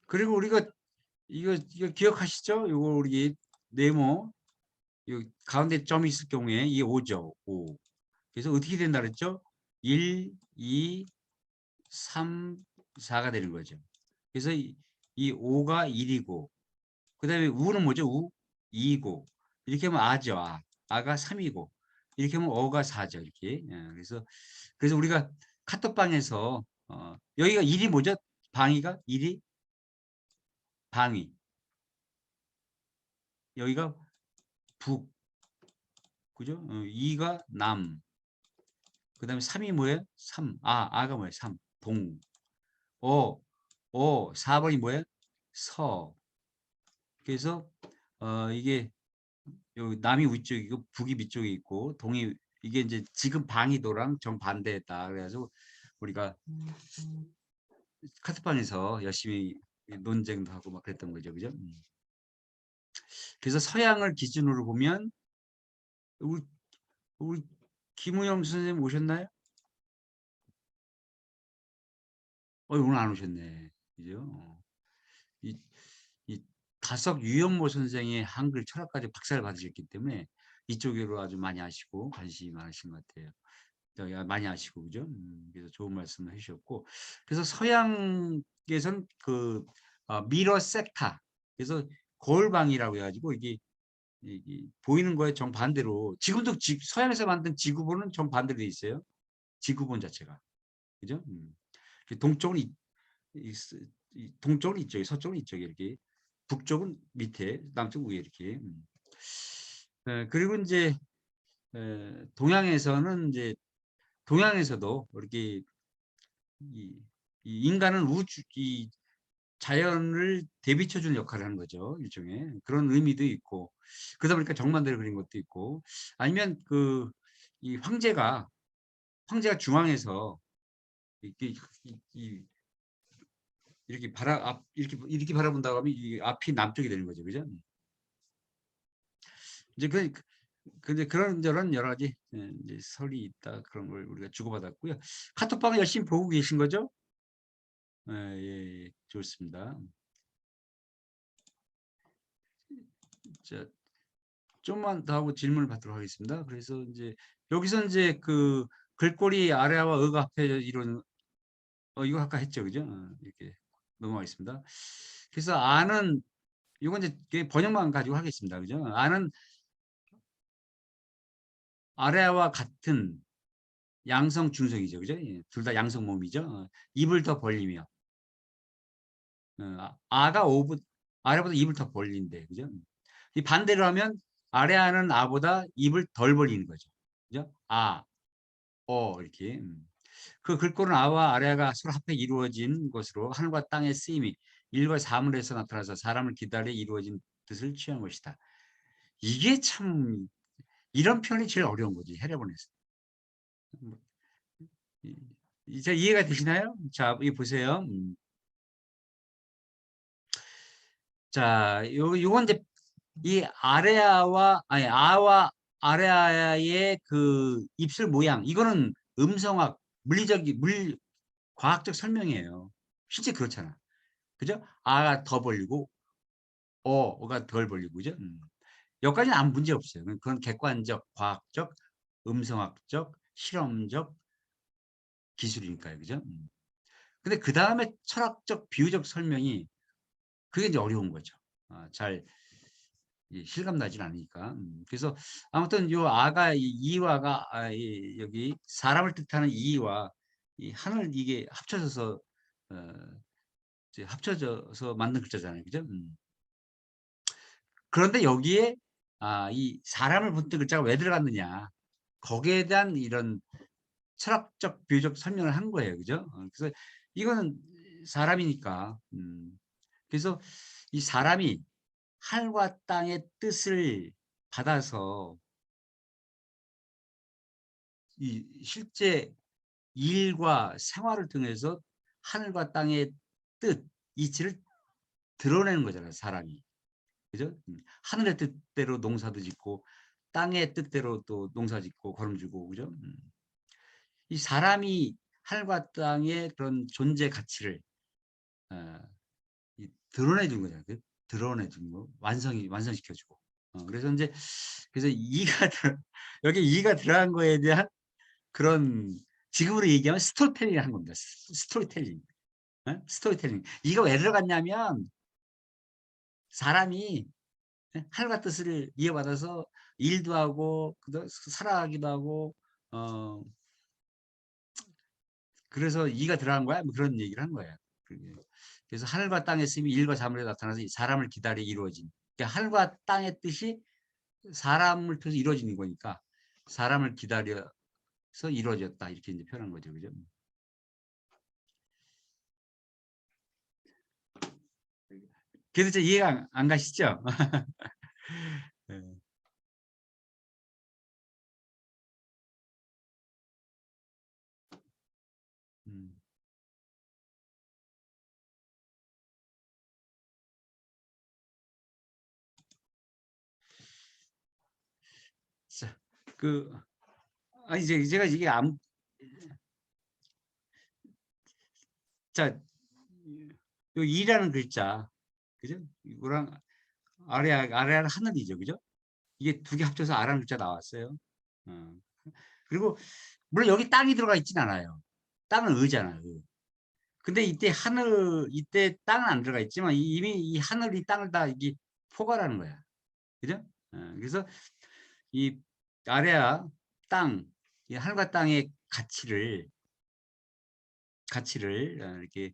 Speaker 1: 우리가 이거 기억하시죠? 이거 우리 네모 이 가운데 점이 있을 경우에 이 5죠. 5. 그래서 어떻게 된다 그랬죠? 1, 2, 3, 4가 되는 거죠. 그래서 이 5가 1이고 그다음에 우는 뭐죠? 2이고 이렇게 하면 아죠. 아가 3이고 이렇게 하면 어가 4죠. 이렇게. 그래서 우리가 카톡방에서 여기가 1이 뭐죠? 방위가 1이 방위. 여기가 북. 그죠? 2가 남. 그다음에 3이 뭐예요? 3. 아가 뭐예요? 3. 동. 4번이 뭐예요? 서. 그래서 이게 요 남이 위쪽이고 북이 밑쪽에 있고 동이 이게 이제 지금 방위도랑 정반대했다. 그래가지고 우리가 카트방에서 열심히 논쟁도 하고 막 그랬던 거죠. 그죠? 그래서 서양을 기준으로 보면 우리 김우영 선생님 오셨나요? 오늘 안 오셨네. 그죠? 이, 이 다석 유영모 선생의 한글 철학까지 박사를 받으셨기 때문에 이쪽으로 아주 많이 아시고 관심이 많으신 것 같아요. 많이 아시고 그죠? 그래서 좋은 말씀을 해주셨고 그래서 서양에서는 그 미러 섹타 그래서 거울방이라고 해가지고 이게 보이는 거에 정반대로 지금도 서양에서 만든 지구본은 정반대로 돼 있어요. 지구본 자체가 그죠? 동쪽은 동쪽은 이쪽에 서쪽은 이쪽에 이렇게 북쪽은 밑에 남쪽 위에 이렇게 그리고 이제 동양에서도 이렇게 이 인간은 이 자연을 대비쳐주는 역할을 하는 거죠. 일종의 그런 의미도 있고 그러다 보니까 정반대로 그린 것도 있고 아니면 이 황제가 중앙에서 이렇게 이렇게 이렇게 바라본다고 하면 이 앞이 남쪽이 되는 거죠. 그죠? 이제 근데 그런 저런 여러 가지 이제 설이 있다 그런 걸 우리가 주고받았고요. 카톡방을 열심히 보고 계신 거죠? 예, 좋습니다. 자, 좀만 더 하고 질문을 받도록 하겠습니다. 그래서 이제 여기서 이제 그 글꼴이 아래와 어가 합해져 이런 이거 아까 했죠, 그죠? 이렇게 넘어가겠습니다. 그래서 아는 이건 이제 번역만 가지고 하겠습니다, 그죠? 아는 아래와 같은 양성 중성이죠, 그죠? 둘 다 양성 몸이죠. 입을 더 벌리며 아가 아래보다 입을 더 벌린대, 그죠? 이 반대로 하면 아래아는 아보다 입을 덜 벌리는 거죠, 그죠? 이렇게. 그 글꼴은 아와 아래아가 서로 합해 이루어진 것으로 하늘과 땅의 쓰임이 일과 사물에서 나타나서 사람을 기다려 이루어진 뜻을 취한 것이다. 이게 참 이런 표현이 제일 어려운 거지 해례본에서. 이제 이해가 되시나요? 자, 이 보세요. 자, 요건 이제 이 아와 아레아의 그 입술 모양 이거는 음성학 과학적 설명이에요. 실제 그렇잖아. 그죠? 아가 더 벌리고 어가 덜 벌리고 그죠? 여기까지는 아무 문제 없어요. 그건 객관적, 과학적, 음성학적, 실험적 기술이니까요. 그죠? 근데 그다음에 철학적, 비유적 설명이 그게 이제 어려운 거죠. 잘 실감나질 않으니까. 그래서 아무튼 요 아가 이와가 여기 사람을 뜻하는 이와 이 하늘 이게 합쳐져서 이제 합쳐져서 만든 글자잖아요. 그죠? 그런데 여기에 이 사람을 붙든 글자가 왜 들어갔느냐. 거기에 대한 이런 철학적, 비유적 설명을 한 거예요. 그죠? 그래서 이거는 사람이니까. 그래서 이 사람이 하늘과 땅의 뜻을 받아서 이 실제 일과 생활을 통해서 하늘과 땅의 뜻, 이치를 드러내는 거잖아요, 사람이. 그죠? 하늘의 뜻대로 농사도 짓고 땅의 뜻대로 또 농사 짓고 거름주고 그죠? 이 사람이 하늘과 땅의 그런 존재 가치를 어, 드러내 준 거잖아요. 드러내 준 거, 완성시켜 주고. 그래서 이제 그래서 이가 여기 이가 들어간 거에 대한 그런 지금으로 얘기하면 스토리텔링을 한 겁니다. 스토리텔링. 스토리텔링. 이가 왜 들어갔냐면 사람이 하늘과 뜻을 이해받아서 일도 하고 살아가기도 하고 그래서 이가 들어간 거야 뭐 그런 얘기를 한 거예요. 그래서 하늘과 땅의 쓰임이 일과 사물에 나타나서 사람을 기다려 이루어진 그러니까 하늘과 땅의 뜻이 사람을 통해서 이루어지는 거니까 사람을 기다려서 이루어졌다 이렇게 이제 표현한 거죠. 그죠? 그래서 이해가 안 가시죠? 네. 음. 자, 아니 제가 이게 자, 요 이라는 글자, 그죠? 이거랑 아래는 하늘이죠, 그죠? 이게 두 개 합쳐서 아라는 글자 나왔어요. 어. 그리고 물론 여기 땅이 들어가 있진 않아요. 땅은 의잖아요. 의. 근데 이때 땅은 안 들어가 있지만 이미 이 하늘이 땅을 다 이게 포괄하는 거야. 그죠? 그래서 이 아래야 땅, 이 하늘과 땅의 가치를 이렇게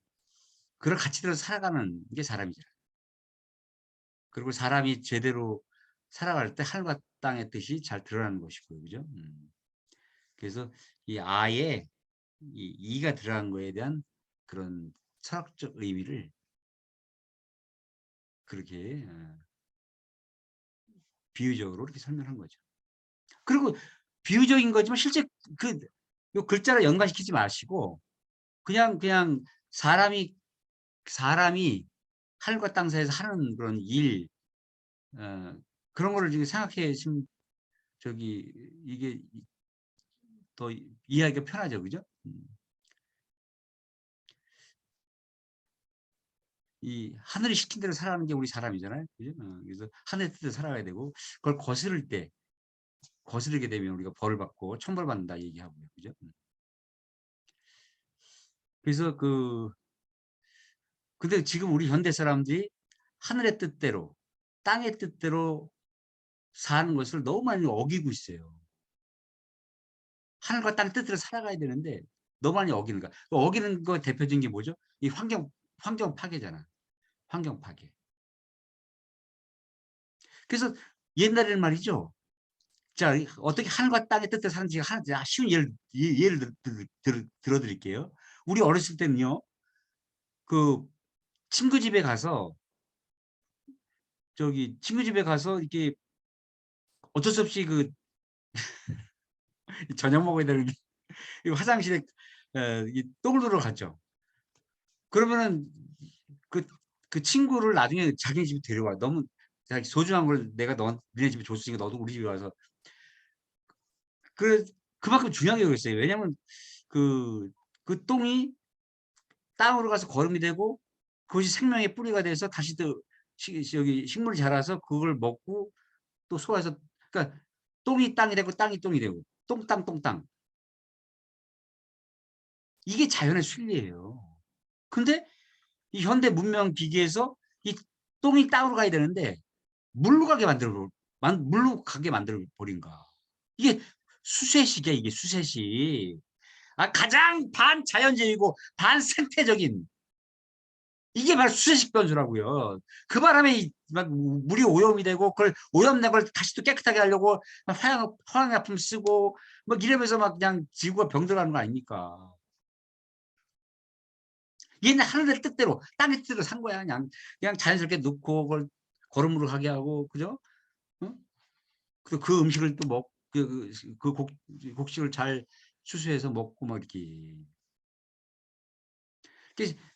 Speaker 1: 그런 가치대로 살아가는 게 사람이잖아요. 그리고 사람이 제대로 살아갈 때 하늘과 땅의 뜻이 잘 드러나는 것이고요. 그죠? 그래서 이 아에 이 이가 들어간 거에 대한 그런 철학적 의미를 그렇게 비유적으로 이렇게 설명한 거죠. 그리고 비유적인 거지만 실제 요 글자를 연관시키지 마시고 그냥 사람이 하늘과 땅 사이에서 하는 그런 일 그런 거를 지금 생각해 지금 이게 더 이해하기가 편하죠, 그죠? 이 하늘이 시킨 대로 살아가는 게 우리 사람이잖아요, 그죠? 그래서 하늘의 뜻대로 살아가야 되고 그걸 거스르게 되면 우리가 벌을 받고 천벌받는다 얘기하고요, 그죠? 그래서 근데 지금 우리 현대 사람들이 하늘의 뜻대로 땅의 뜻대로 사는 것을 너무 많이 어기고 있어요. 하늘과 땅의 뜻대로 살아가야 되는데 너무 많이 어기는 거야. 어기는 거 대표적인 게 뭐죠? 이 환경 파괴잖아. 환경 파괴. 그래서 옛날에는 말이죠. 자, 어떻게 하늘과 땅의 뜻대로 사는지 쉬운 예를 들어드릴게요. 우리 어렸을 때는요, 그 친구 집에 가서 친구 집에 가서 이렇게 어쩔 수 없이 저녁 먹어야 되는데 화장실에 똥을 누러 갔죠. 그러면은 그, 그 친구를 나중에 자기 집에 데려와. 너무 자기 소중한 걸 내가 너네 집에 줬으니까 너도 우리 집에 와서 그만큼 중요하게 여겼어요. 왜냐면 그 똥이 땅으로 가서 거름이 되고 그것이 생명의 뿌리가 돼서 다시 또 여기 식물이 자라서 그걸 먹고 또 소화해서 그러니까 똥이 땅이 되고 땅이 똥이 되고 똥땅 똥땅. 이게 자연의 순리예요. 근데 이 현대 문명 기기에서 이 똥이 땅으로 가야 되는데 물로 가게 만들어 버린가. 이게 수세식이야, 이게 수세식. 가장 반자연적이고 반생태적인 이게 바로 수세식 변수라고요. 그 바람에 막 물이 오염이 되고 그걸 오염된 걸 다시 또 깨끗하게 하려고 화학약품 쓰고 막 이러면서 막 그냥 지구가 병들어가는 거 아닙니까? 얘는 하늘의 뜻대로 땅의 뜻대로 산 거야. 그냥 자연스럽게 넣고 그걸 걸음으로 가게 하고 그죠? 응? 그 음식을 또 곡식을 잘 추수해서 먹고 막 이렇게.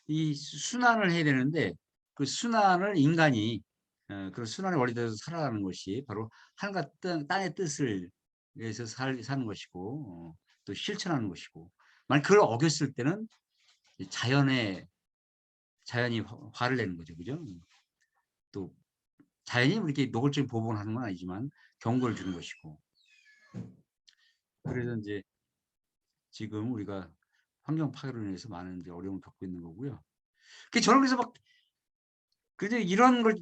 Speaker 1: 이 순환을 해야 되는데 그 순환을 인간이 그런 순환의 원리대로 살아가는 것이 바로 하늘과 땅의 뜻을 위해서 사는 것이고 또 실천하는 것이고 만약 그걸 어겼을 때는 자연이 화를 내는 거죠. 그죠? 또 자연이 이렇게 노골적인 보복을 하는 건 아니지만 경고를 주는 것이고 그래서 이제 지금 우리가 환경 파괴로 인해서 많은 이제 어려움을 겪고 있는 거고요. 저는 그래서 막 그저 이런 걸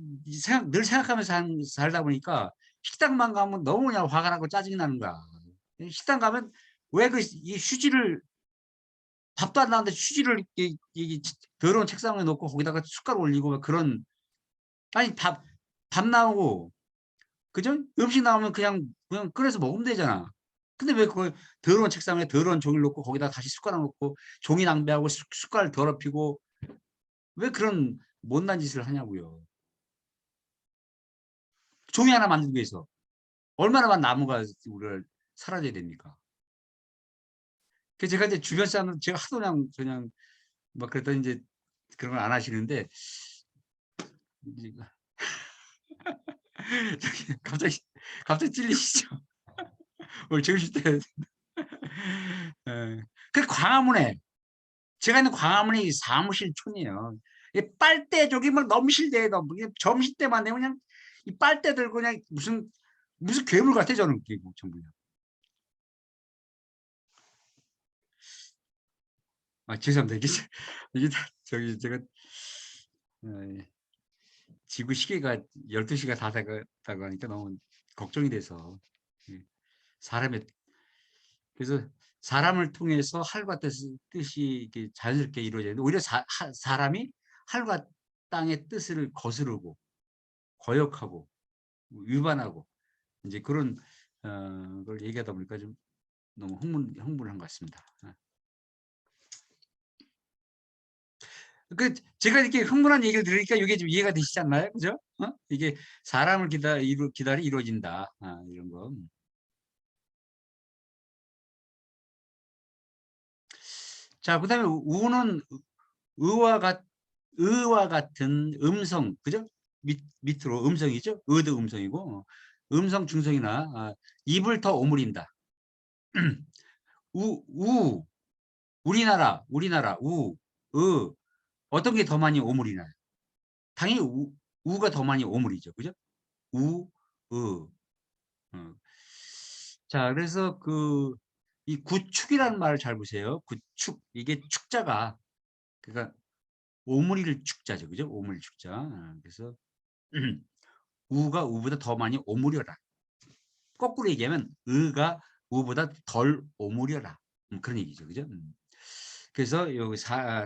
Speaker 1: 늘 생각하면서 살다 보니까 식당만 가면 너무 그냥 화가 나고 짜증이 나는 거야. 식당 가면 왜 이 휴지를 밥도 안 나오는데 휴지를 이 더러운 책상에 놓고 거기다가 숟가락 올리고 막 그런 아니 밥 나오고 그죠? 음식 나오면 그냥 꺼내서 먹으면 되잖아. 근데 왜 그걸 더러운 책상에 더러운 종이를 놓고 거기다 다시 숟가락 놓고 종이 낭비하고 숟가락을 더럽히고 왜 그런 못난 짓을 하냐고요. 종이 하나 만들기 위해서 얼마나 많은 나무가 우리가 사라져야 됩니까? 그래서 제가 이제 주변 사람들 제가 하도 그냥 막 그랬더니 이제 그런 걸 안 하시는데 이제 갑자기 찔리시죠? 오늘 정신 때. 그 광화문에 제가 있는 광화문이 사무실촌이에요. 이 빨대족이 막 넘실대요. 점심때만 되면 그냥 이 빨대 들고 그냥 무슨 괴물 같아 저는 전부. 죄송합니다. 이게 저기 제가 어, 지구 시계가 12시가 다 되다고 하니까 너무 걱정이 돼서 예, 사람의 그래서 사람을 통해서 하늘과 뜻이 이렇게 자연스럽게 이루어지는데 오히려 사람이 하늘과 땅의 뜻을 거스르고 거역하고 위반하고 이제 그런 걸 얘기하다 보니까 좀 너무 흥분한 것 같습니다. 제가 이렇게 흥분한 얘기를 들으니까 이게 좀 이해가 되시지 않나요? 그죠? 이게 사람을 기다려 이루어진다. 이런 거. 자, 그다음에 우는 의와 같은 음성, 그죠? 밑으로 음성이죠? 의도 음성이고 음성 중성이나 입을 더 오므린다. 우리나라 어떤 게 더 많이 오므리나요? 당연히 우가 더 많이 오므리죠, 그죠? 우, 의. 어. 자, 그래서 이 구축이라는 말을 잘 보세요. 구축 이게 축자가 그러니까 오므리를 축자죠, 그죠? 오므리 축자. 그래서 우가 우보다 더 많이 오므려라. 거꾸로 얘기하면 의가 우보다 덜 오므려라. 그런 얘기죠, 그죠? 그래서 여기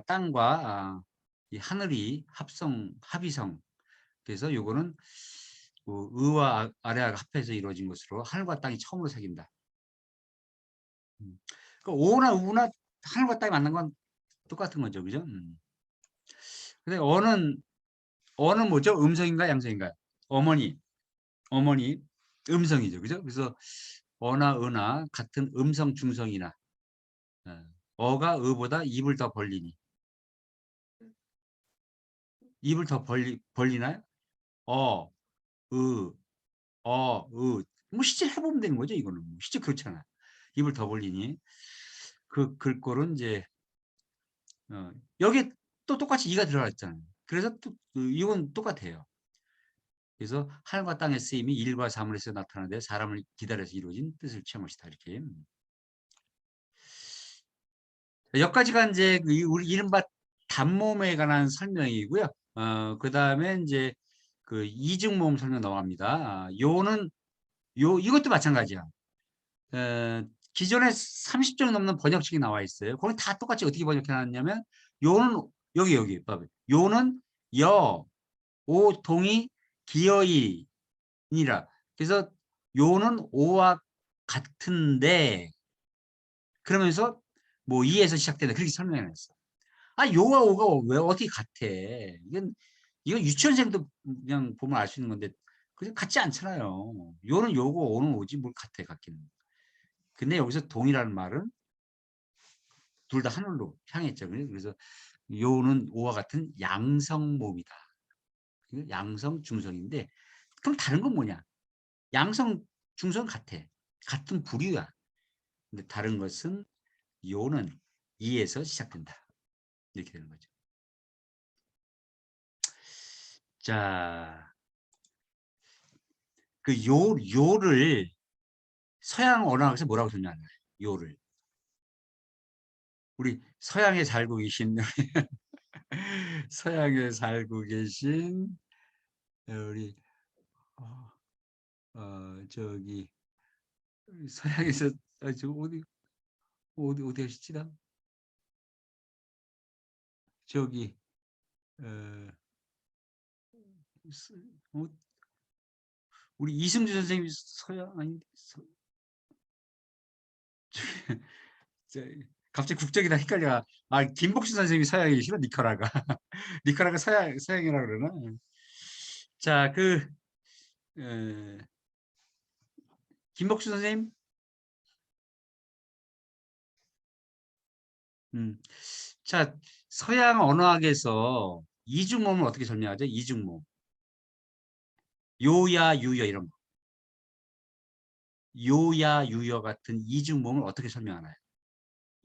Speaker 1: 땅과 이 하늘이 합이성. 그래서 요거는 의와 아래가 합해서 이루어진 것으로 하늘과 땅이 처음으로 사귄다. 그러니까 오나 우나 하늘과 땅이 만난 건 똑같은 거죠, 그죠? 근데 어는 뭐죠? 음성인가 양성인가요? 어머니 음성이죠, 그죠? 그래서 어나 으나 같은 음성 중성이나 어가 의보다 입을 더 벌리니 입을 더 벌리나요? 어, 으, 뭐 실제 해보면 되는 거죠, 이거는. 실제 그렇잖아. 입을 더 벌리니 글꼴은 이제 여기 또 똑같이 이가 들어가 있잖아요. 그래서 또 이건 똑같아요. 그래서 하늘과 땅의 쓰임이 일과 사물에서 나타나는데 사람을 기다려서 이루어진 뜻을 취한 것이다. 이렇게. 여기까지가 이제 우리 이른바 단모음에 관한 설명이고요. 그 다음에 이제 그 이중모음 설명 넘어갑니다. 요는 이것도 마찬가지야. 기존에 30종 넘는 번역책이 나와 있어요. 거기 다 똑같이 어떻게 번역해 놨냐면 요는 여기 봐봐요. 요는 여, 오, 동이, 기어이니라. 그래서 요는 오와 같은데 그러면서 뭐 이에서 시작된다. 그렇게 설명해 놨어. 요와 오가 왜 어떻게 같아? 이건 유치원생도 그냥 보면 알 수 있는 건데 그냥 같지 않잖아요. 요는 요고 오는 오지 뭘 같아 같기는. 근데 여기서 동이라는 말은 둘 다 하늘로 향했죠. 그래서 요는 오와 같은 양성모음이다. 양성 중성인데 그럼 다른 건 뭐냐? 양성 중성 같아. 같은 부류야. 근데 다른 것은 요는 이에서 시작된다. 이렇게 되는 거죠. 자, 그 요를 서양 언어학에서 뭐라고 설명하나요? 요를. 우리 서양에 살고 계신 서양에 살고 계신 우리 저기 서양에서 저 어디 하시지나? 저기 우리 이승주 선생님이 서양 아닌데 갑자기 국적이 다 헷갈려. 김복수 선생님이 서양이시나 니카라가 니카라가 서양이라 그러나? 자, 김복수 선생님. 자, 서양 언어학에서 이중모음을 어떻게 설명하죠? 이중모음. 요야, 유여 이런 거. 요야, 유여 같은 이중모음을 어떻게 설명하나요?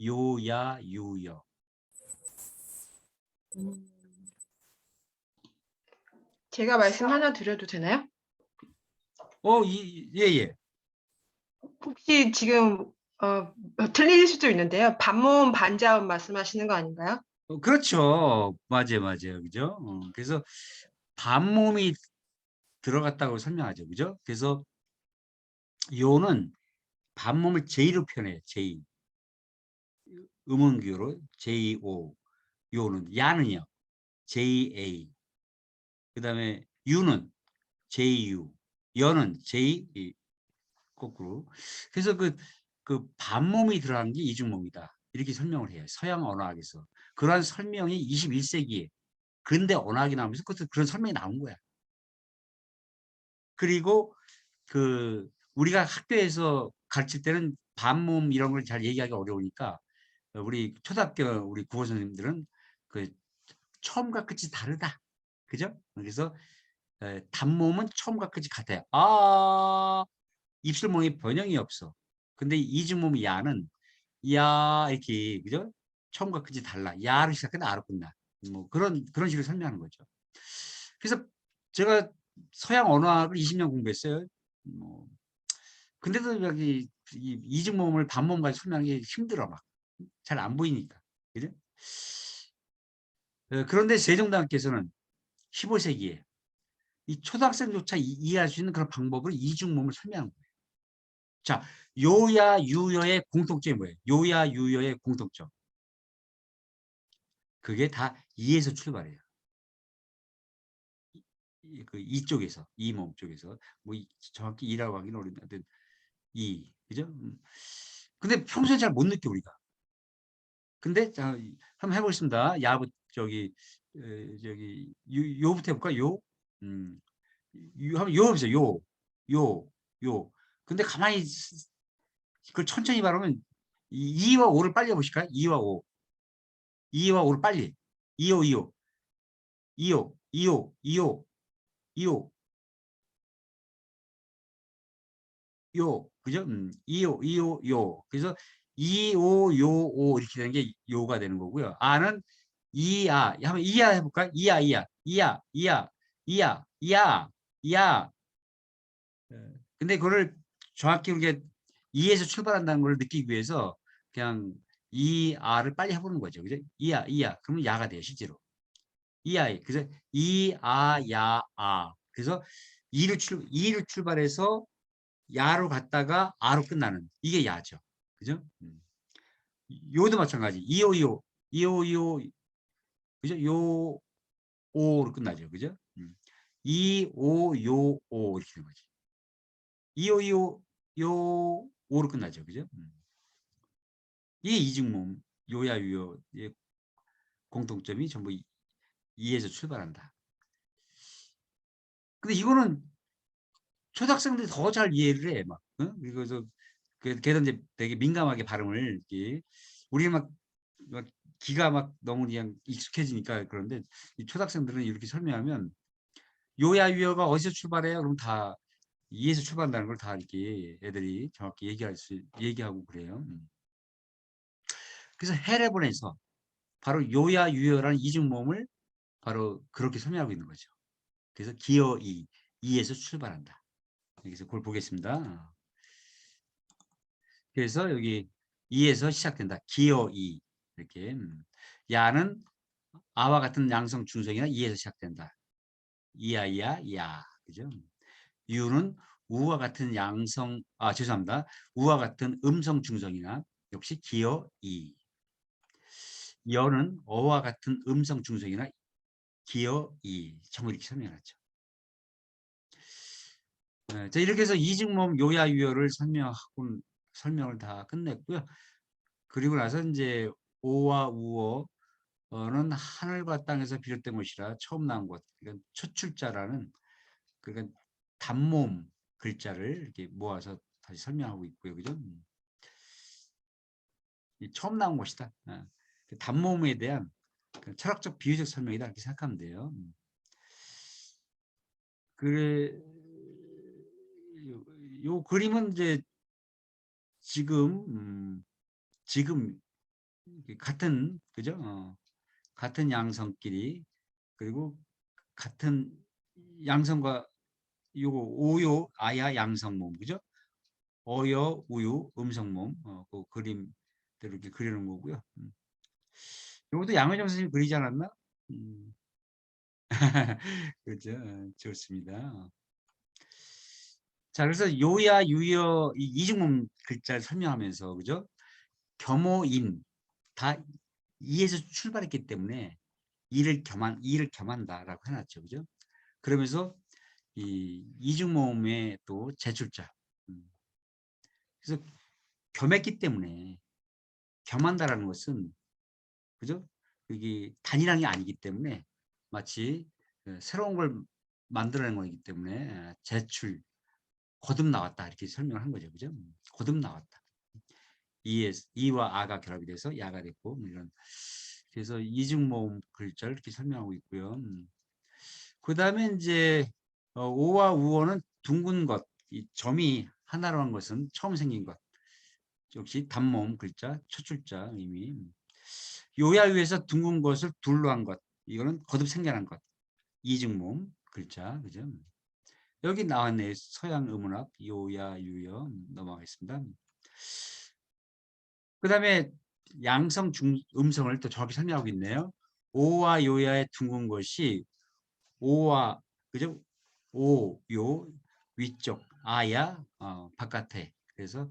Speaker 1: 요야, 유여.
Speaker 4: 제가 말씀 하나 드려도 되나요?
Speaker 1: 예.
Speaker 4: 혹시 지금 틀릴 수도 있는데요. 반모음, 반자음 말씀하시는 거 아닌가요?
Speaker 1: 그렇죠. 맞아요. 그죠? 그래서 반모음이 들어갔다고 설명하죠. 그죠? 그래서 요는 반모음을 제이로 표현해요. 제이. 음원기호로 JO. 요는 야는요. JA. 그다음에 유는 JU. 여는 J 거꾸로. 그래서 그 반모음이 들어간 게 이중모음이다. 이렇게 설명을 해요. 서양 언어학에서. 그러한 설명이 21세기에 근대 언어학이 나오면서 그런 설명이 나온 거야. 그리고 우리가 학교에서 가르칠 때는 반모음 이런 걸 잘 얘기하기 어려우니까 우리 초등학교 우리 국어 선생님들은 처음과 끝이 다르다. 그죠? 그래서 단모음은 처음과 끝이 같아요. 입술 모양이 변형이 없어. 근데 이중모음 야는 야 이렇게 그죠? 처음과 끝이 달라. 야로 시작해서 아로 끝나. 뭐 그런 식으로 설명하는 거죠. 그래서 제가 서양 언어학을 20년 공부했어요. 근데도 여기 이중모음을 반모음까지 설명하기 힘들어 막. 잘 안 보이니까. 그죠? 그런데 세종대왕께서는 15세기에 이 초등학생조차 이해할 수 있는 그런 방법으로 이중모음을 설명한 거예요. 자, 요야 유여의 공통점이 뭐예요? 요야 유여의 공통점. 그게 다 이에서 출발해요. 이쪽에서, 이모음 쪽에서. 뭐 정확히 이라고 하기는 어린데 이, 그죠? 근데 평소에 잘 못 느껴 우리가. 근데 자, 한번 해보겠습니다. 요부터 해볼까? 한번 요 해보세요. 요. 근데 가만히 그걸 천천히 말하면 2와 5를 빨리 해보실까요? 2와 5. 2와 5를 빨리. 2호, 2호. 2호, 2호, 2호, 2호. 요. 그죠? 2호, 2호, 요. 그래서 2, 5, 요, 5 이렇게 되는 게 요가 되는 거고요. 아는 이야. 한번 이야 해볼까요? 이야. 야. 근데 그거를 정확히 우리가 이에서 출발한다는 걸 느끼기 위해서 그냥 이 아를 빨리 해보는 거죠. 그죠? 이야, 이야. 그러면 야가 돼요, 실제로. 이야. 그래서 이, 아, 야, 아. 그래서 이를 출발해서 야로 갔다가 아로 끝나는 이게 야죠. 그죠? 요도 마찬가지. 이오, 이오. 이오, 이오. 그죠? 요, 오로 끝나죠. 그죠? 이, 오, 요, 오. 이렇게 되는 거지. 이오, 이오, 요, 오로 끝나죠. 그죠? 이게 이중모음, 요야, 유요의 공통점이 전부 이에서 출발한다. 근데 이거는 초등학생들이 더 잘 이해를 해. 막, 그래서 걔도 이제 되게 민감하게 발음을, 이렇게 우리 막 기가 막 너무 그냥 익숙해지니까 그런데 이 초등학생들은 이렇게 설명하면 요야, 유여가 어디서 출발해요? 그럼 다 이에서 출발한다는 걸 다 이렇게 애들이 정확히 얘기하고 그래요. 그래서 해례본에서 바로 요야, 유여라는 이중모음을 바로 그렇게 설명하고 있는 거죠. 그래서 기어 이에서 출발한다. 여기서 그걸 보겠습니다. 그래서 여기 이에서 시작된다. 기어 이 이렇게 야는 아와 같은 양성 중성이나 이에서 시작된다. 이야 이야 야 그죠? 유는 우와 같은 양성 죄송합니다. 우와 같은 음성 중성이나 역시 기어 이. 여는 어와 같은 음성 중성이나 기어 이. 전부 이렇게 설명하죠. 자, 이렇게 해서 이중모음 요야 유여를 설명을 다 끝냈고요. 그리고 나서 이제 오와 우어는 하늘과 땅에서 비롯된 것이라 처음 나온 것. 그러니까 첫 출자라는 그러니까 단모음 글자를 이렇게 모아서 다시 설명하고 있고요. 그죠? 처음 나온 것이다. 그 단모음에 대한 그 철학적 비유적 설명이다 이렇게 생각하면 돼요. 그래 요 그림은 이제 지금 같은 그죠? 같은 양성끼리 그리고 같은 양성과 요거 오요 아야 양성모음 그죠? 어여 우유 음성모음 그 그림대로 이렇게 그리는 거고요. 요것도 양의정 선생님이 그리지 않았나? 그렇죠. 좋습니다. 자, 그래서 요야 유여 이 이중모음 글자를 설명하면서 그죠? 겸호인 다 이에서 출발했기 때문에 이를 겸한다라고 해놨죠, 그죠? 그러면서 이 이중모음의 또 제출자. 그래서 겸했기 때문에 겸한다라는 것은 그죠? 이게 단일한 게 아니기 때문에 마치 새로운 걸 만들어낸 거기 때문에 제출 거듭 나왔다 이렇게 설명을 한 거죠, 그죠? 거듭 나왔다. 이와 아가 결합이 돼서 야가 됐고 이런 그래서 이중모음 글자를 이렇게 설명하고 있고요. 그 다음에 이제 오와 우어는 둥근 것, 이 점이 하나로 한 것은 처음 생긴 것. 역시 단모음 글자, 첫 출자 의미. 요야유에서 둥근 것을 둘로 한 것. 이거는 거듭 생겨난 것. 이중모음 글자, 그죠? 여기 나왔네. 서양 의문학 요야유여 넘어가겠습니다. 그 다음에 양성 음성을 또 정확히 설명하고 있네요. 오와 요야의 둥근 것이 오와 그죠? 오, 요 위쪽, 아야 바깥에. 그래서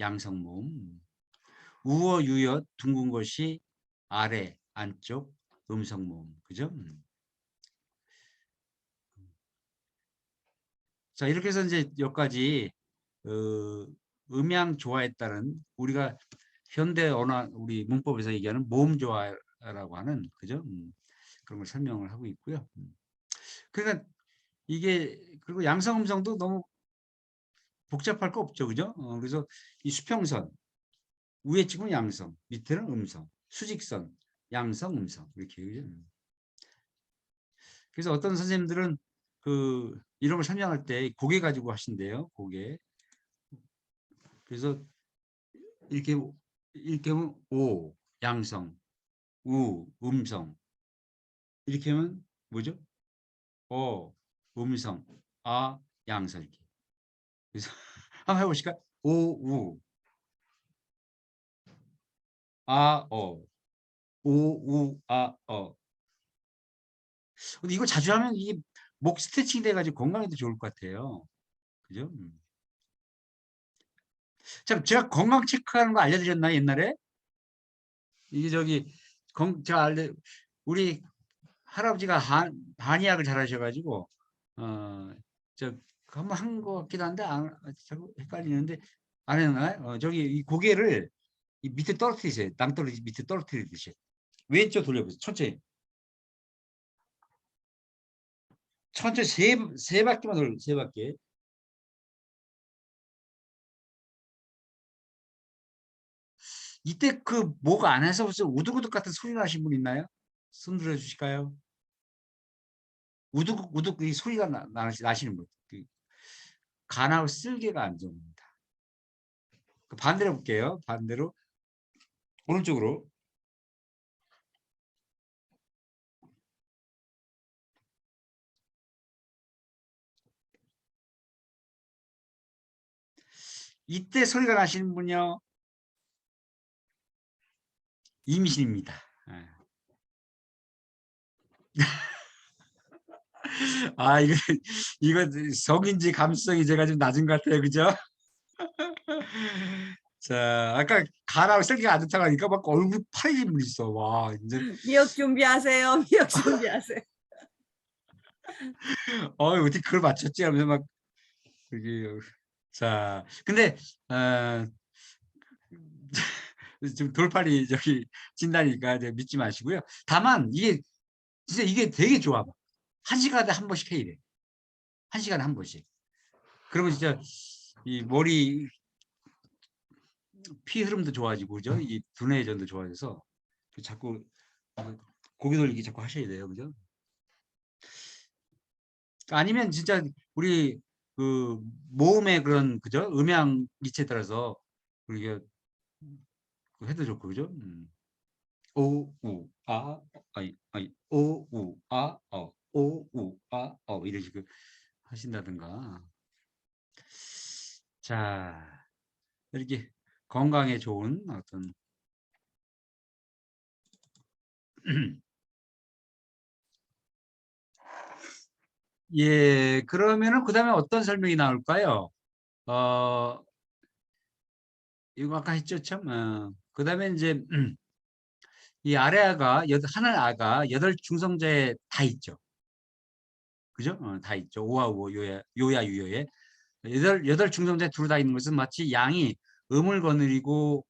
Speaker 1: 양성모음. 우어 유여 둥근 것이 아래 안쪽 음성모음. 그죠? 자, 이렇게 해서 이제 여기까지 음양 조화에 따른 우리가 현대 언어 우리 문법에서 얘기하는 모음 조화라고 하는 그죠? 그런 걸 설명을 하고 있고요. 그러니까 이게 그리고 양성 음성도 너무 복잡할 거 없죠, 그죠? 그래서 이 수평선 위에 찍으면 양성, 밑에는 음성, 수직선, 양성, 음성 이렇게 그죠? 그래서 어떤 선생님들은 그 이런 걸 설명할 때 고개 가지고 하신대요, 고개. 그래서 이렇게 하면 오 양성, 우 음성 이렇게 하면 뭐죠? 어 음성 아, 양설기. 그래서 한번 해보실까요? 오, 우, 아, 어. 오, 우, 아, 어. 근데 이거 자주 하면 이게 목 스트레칭 돼가지고 건강에도 좋을 것 같아요. 그죠? 참, 제가 건강 체크하는 거 알려드렸나요, 옛날에? 이게 제가 우리 할아버지가 한의학을 잘하셔가지고, 저, 한번 한 것 같기도 한데, 자꾸 헷갈리는데, 안 했나요? 이 고개를 이 밑에 떨어뜨리세요. 낭떠러지 밑에 떨어뜨리듯이. 왼쪽 돌려보세요. 천천히. 천천히 세 바퀴만 돌려, 세 바퀴. 이때 그 목 안에서 무슨 우두구둑 같은 소리 나신 분 있나요? 손 들어주실까요? 우두둑 이 소리가 나시는 분. 간하고 쓸개가 안 좋습니다. 반대로 해볼게요. 반대로. 오른쪽으로. 이때 소리가 나시는 분요. 임신입니다. 예. 아, 이거 성인지 감수성이 제가 좀 낮은 것 같아요. 그죠? 자, 아까 간하고 쓸개가 안 좋다고 하니까 막 얼굴 파래진 분 있어. 와, 이제,
Speaker 2: 미역 준비하세요. 미역 준비하세요.
Speaker 1: 어떻게 그걸 맞췄지? 하면서 막, 여기, 자, 근데, 좀 돌팔이 진다니까 이제 믿지 마시고요. 다만, 진짜 이게 되게 좋아. 1시간에 한 번씩 해야 돼. 1시간에 한 번씩. 그러면 진짜 이 머리 피 흐름도 좋아지고, 그죠? 이 두뇌전도 좋아져서 자꾸 고개 돌리기 자꾸 하셔야 돼요. 그죠? 아니면 진짜 우리 그 모음의 그런, 그죠? 음향 이치에 따라서 우리가 해도 좋고, 그죠? 오, 우, 아, 오, 우, 아, 오, 우, 아, 이런 식으로 하신다든가. 자, 이렇게 건강에 좋은 어떤 예, 그러면은 그다음에 어떤 설명이 나올까요? 어, 이거 아까 했죠, 참. 그다음에 이제 이 아래아가 하늘 아가 8중성자에 다 있죠. 그죠? 다 있죠. 오와 우어 요야 유요에 여덟 중성자에 두루 다 있는 것은 마치 양이 음을 거느리고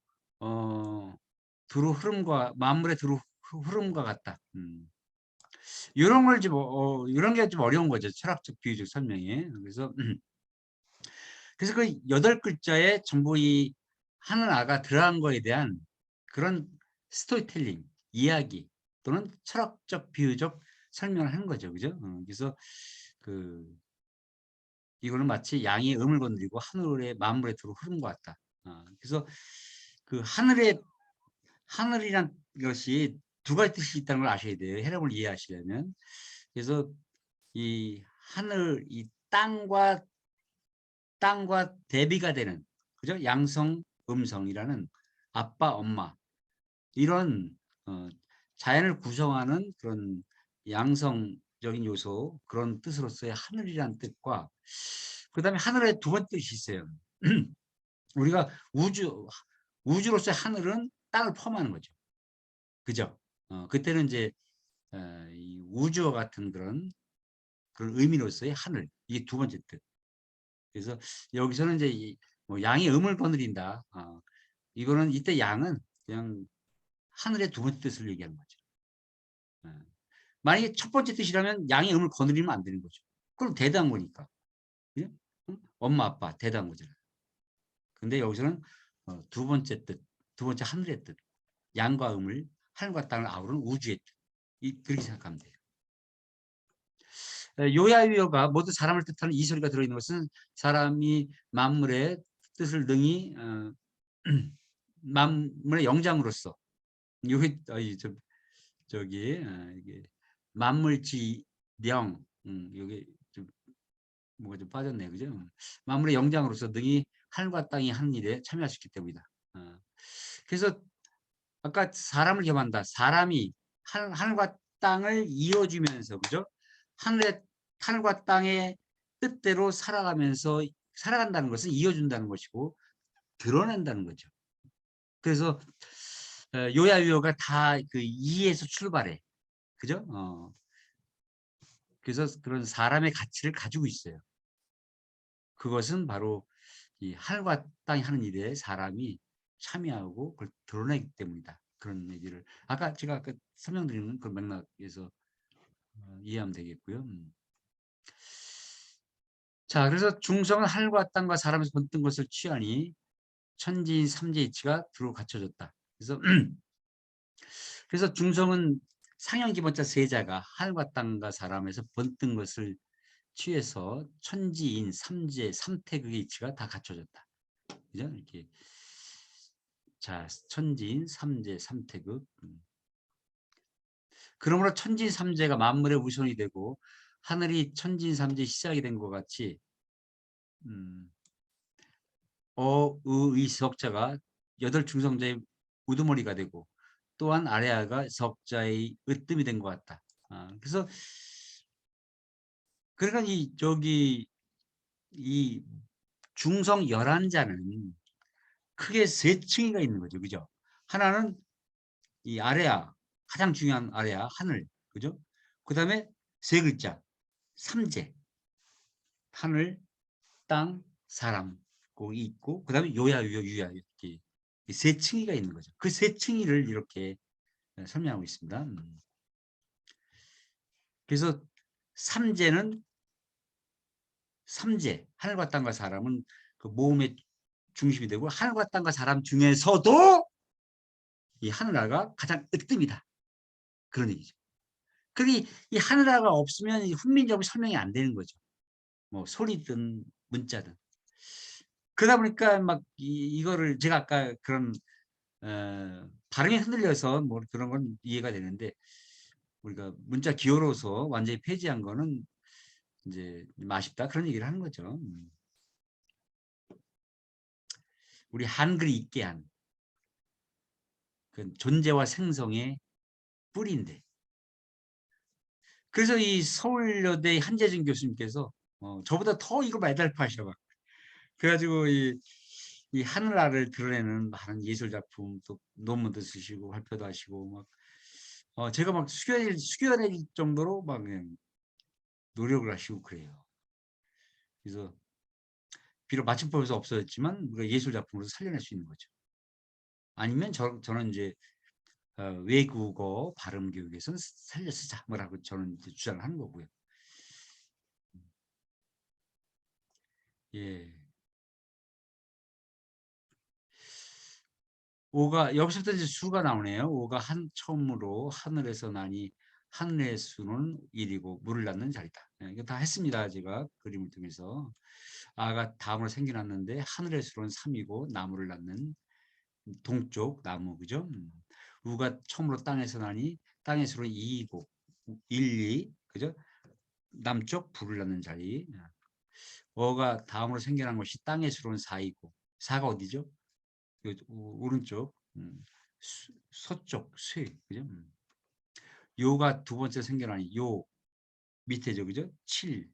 Speaker 1: 두루 흐름과 만물의 두루 흐름과 같다. 이런 걸 좀 이런 게 좀 어려운 거죠. 철학적 비유적 설명이. 그래서 그 8글자에 전부 이 하늘아가 들어간 거에 대한 그런 스토리텔링, 이야기 또는 철학적 비유적 설명을 하는 거죠. 그죠? 그래서 이거는 마치 양이 음을 건드리고 하늘의 만물의 두루 흐른 것 같다. 그래서 그 하늘이란 것이 두 가지 뜻이 있다는 걸 아셔야 돼요. 해석을 이해하시려면. 그래서 이 하늘, 이 땅과 대비가 되는, 그죠? 양성, 음성이라는 아빠, 엄마, 이런 자연을 구성하는 그런 양성적인 요소, 그런 뜻으로서의 하늘이라는 뜻과 그다음에 하늘에 두 번째 뜻이 있어요. 우리가 우주로서의 하늘은 땅을 포함하는 거죠. 그죠? 그때는 이제 이 우주와 같은 그런 의미로서의 하늘, 이게 두 번째 뜻. 그래서 여기서는 이제 뭐 양이 음을 거느린다. 이거는 이때 양은 그냥 하늘의 두 번째 뜻을 얘기하는 거죠. 만약에 첫 번째 뜻이라면 양이 음을 거느리면 안 되는 거죠. 그럼 대단한 거니까. 그죠? 엄마 아빠 대단한 거잖아요. 근데 여기서는 두 번째 뜻, 두 번째 하늘의 뜻, 양과 음을, 하늘과 땅을 아우르는 우주의 뜻, 그렇게 생각하면 돼요. 요야유요가 모두 사람을 뜻하는 이 소리가 들어있는 것은 사람이 만물의 뜻을 능히 만물의 영장으로서 이게 이게 만물지령, 이게 좀 뭐가 좀 빠졌네, 그죠? 만물의 영장으로서 능히 하늘과 땅이 하는 일에 참여할 수 있기 때문이다. 그래서 아까 사람을 겸한다. 사람이 하늘과 땅을 이어주면서, 그죠? 하늘과 땅의 뜻대로 살아간다는 것은 이어준다는 것이고 드러낸다는 거죠. 그래서 요야유어가 다 그 이에서 출발해, 그죠? 그래서 그런 사람의 가치를 가지고 있어요. 그것은 바로 이 하늘과 땅이 하는 일에 사람이 참여하고 그걸 드러내기 때문이다. 그런 얘기를 제가 아까 설명드리는 그 맥락에서 이해하면 되겠고요. 자, 그래서 중성은 하늘과 땅과 사람에서 번뜬 것을 취하니 천지인 삼재이치가 두루 갖춰졌다. 그래서 중성은 상형 기본자 세자가 하늘과 땅과 사람에서 번뜬 것을 취해서 천지인 삼재 삼태극의 이치가 다 갖춰졌다. 그죠? 이렇게 자, 천지인 삼재 삼태극. 그러므로 천지인 삼재가 만물의 우선이 되고 하늘이 천지인 삼재의 시작이 된 것 같이 어의의 석자가 여덟 중성자의 우두머리가 되고 또한 아래아가 석자의 으뜸이 된 것 같다. 그래서 그러니까 이 중성 11자는 크게 세 층이가 있는 거죠. 그죠? 하나는 이 아래아, 가장 중요한 아래아, 하늘. 그죠? 그 다음에 세 글자, 삼재. 하늘, 땅, 사람. 거기 있고, 그 다음에 요야, 유야, 이렇게 세 층이가 있는 거죠. 그 세 층이를 이렇게 설명하고 있습니다. 그래서 삼재, 하늘과 땅과 사람은 그 모음의 중심이 되고, 하늘과 땅과 사람 중에서도 이 하늘아가 가장 으뜸이다. 그런 얘기죠. 그게 이 하늘아가 없으면 훈민정음이 설명이 안 되는 거죠. 뭐 소리든 문자든. 그러다 보니까 막 이거를 제가 아까 그런 발음이 흔들려서 뭐 그런 건 이해가 되는데 우리가 문자 기호로서 완전히 폐지한 거는 이제 아쉽다 그런 얘기를 하는 거죠. 우리 한글이 있게 한 그 존재와 생성의 뿌리인데. 그래서 이 서울여대 한재준 교수님께서 저보다 더 이거 매달파셔 막. 그래가지고 이 하늘나라를 드러내는 많은 예술 작품, 또 논문도 쓰시고 발표도 하시고 막 제가 막 숙연해질 정도로 막 그냥 노력을 하시고 그래요. 그래서 비록 맞춤법에서 없어졌지만 우리가 예술 작품으로 살려낼 수 있는 거죠. 아니면 저는 이제 외국어 발음 교육에서는 살려 쓰자 뭐라고 저는 이제 주장을 하는 거고요. 예. 오가 여기서부터 이제 수가 나오네요. 오가 처음으로 하늘에서 나니 하늘의 수는 1이고 물을 낳는 자리다. 이거 다 했습니다. 제가 그림을 통해서. 아가 다음으로 생겨났는데 하늘의 수는 3이고 나무를 낳는 동쪽 나무 그죠? 우가 처음으로 땅에서 나니 땅의 수는 2이고 1, 2 그죠? 남쪽 불을 낳는 자리. 어가 다음으로 생겨난 것이 땅의 수는 4이고 4가 어디죠? 오른쪽 서쪽 쇠 그죠? 요가 두 번째 생겨나니 요 밑에죠 그죠? 7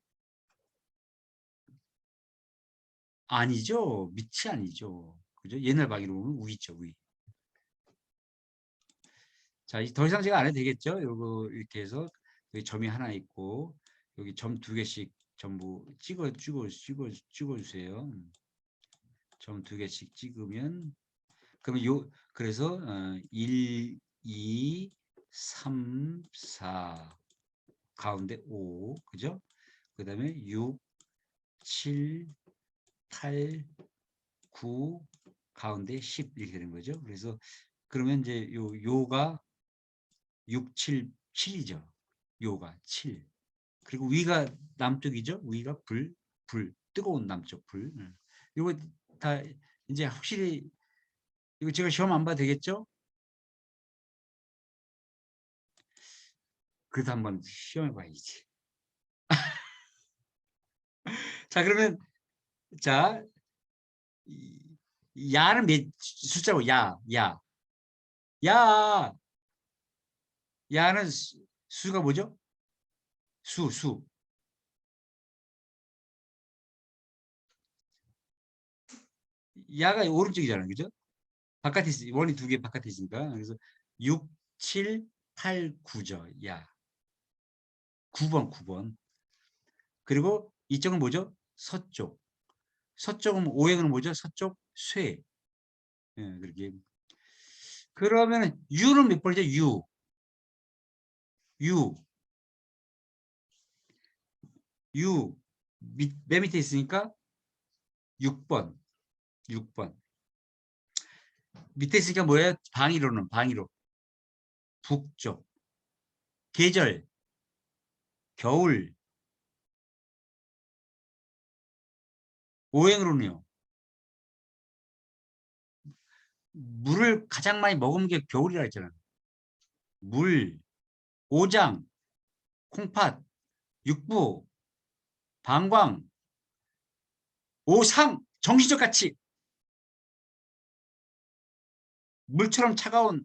Speaker 1: 아니죠. 밑이 아니죠. 그죠? 옛날 방위로 보면 우있죠 위. 자, 더 이상 제가 안 해도 되겠죠? 요거 이렇게 해서 여기 점이 하나 있고 여기 점 2개씩 전부 찍어주세요. 점 2개씩 찍으면 그러면 그래서 1, 2, 3, 4 가운데 5 그죠? 그 다음에 6, 7, 8, 9 가운데 10 이렇게 되는 거죠. 그래서 그러면 이제 요가 6, 7, 7이죠. 요가 7. 그리고 위가 남쪽이죠. 위가 뜨거운 남쪽 불. 이거 다 이제 확실히 이거 제가 시험 안 봐도 되겠죠? 그래도 한번 시험해 봐야지. 자, 그러면 자, 야는 몇 숫자고 야. 야는 수가 뭐죠? 수. 야가 오른쪽이잖아요. 그죠? 바깥에 있으 원이 두 개 바깥에 있으니까. 그래서 6, 7, 8, 9죠. 야. 9번. 그리고 이쪽은 뭐죠? 서쪽. 서쪽은 오행은 뭐죠? 서쪽 쇠. 예, 그렇게. 그러면 유는 몇 번이죠? 유. 맨 밑에 있으니까 6번. 밑에 있으니까 뭐예요? 방위로. 북쪽. 계절. 겨울. 오행으로는요. 물을 가장 많이 먹은 게 겨울이라 했잖아요. 물, 오장, 콩팥, 육부, 방광, 오상, 정신적 가치. 물처럼 차가운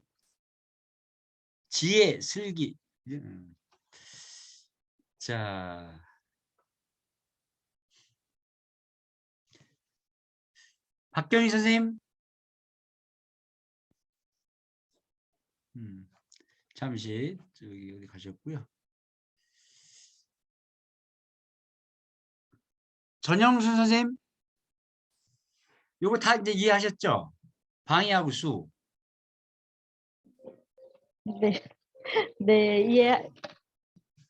Speaker 1: 지혜, 슬기. 자, 박경희 선생님. 잠시 저기 어디 가셨고요. 전영수 선생님. 요거 다 이제 이해하셨죠? 방해하고 수.
Speaker 5: 네, 네,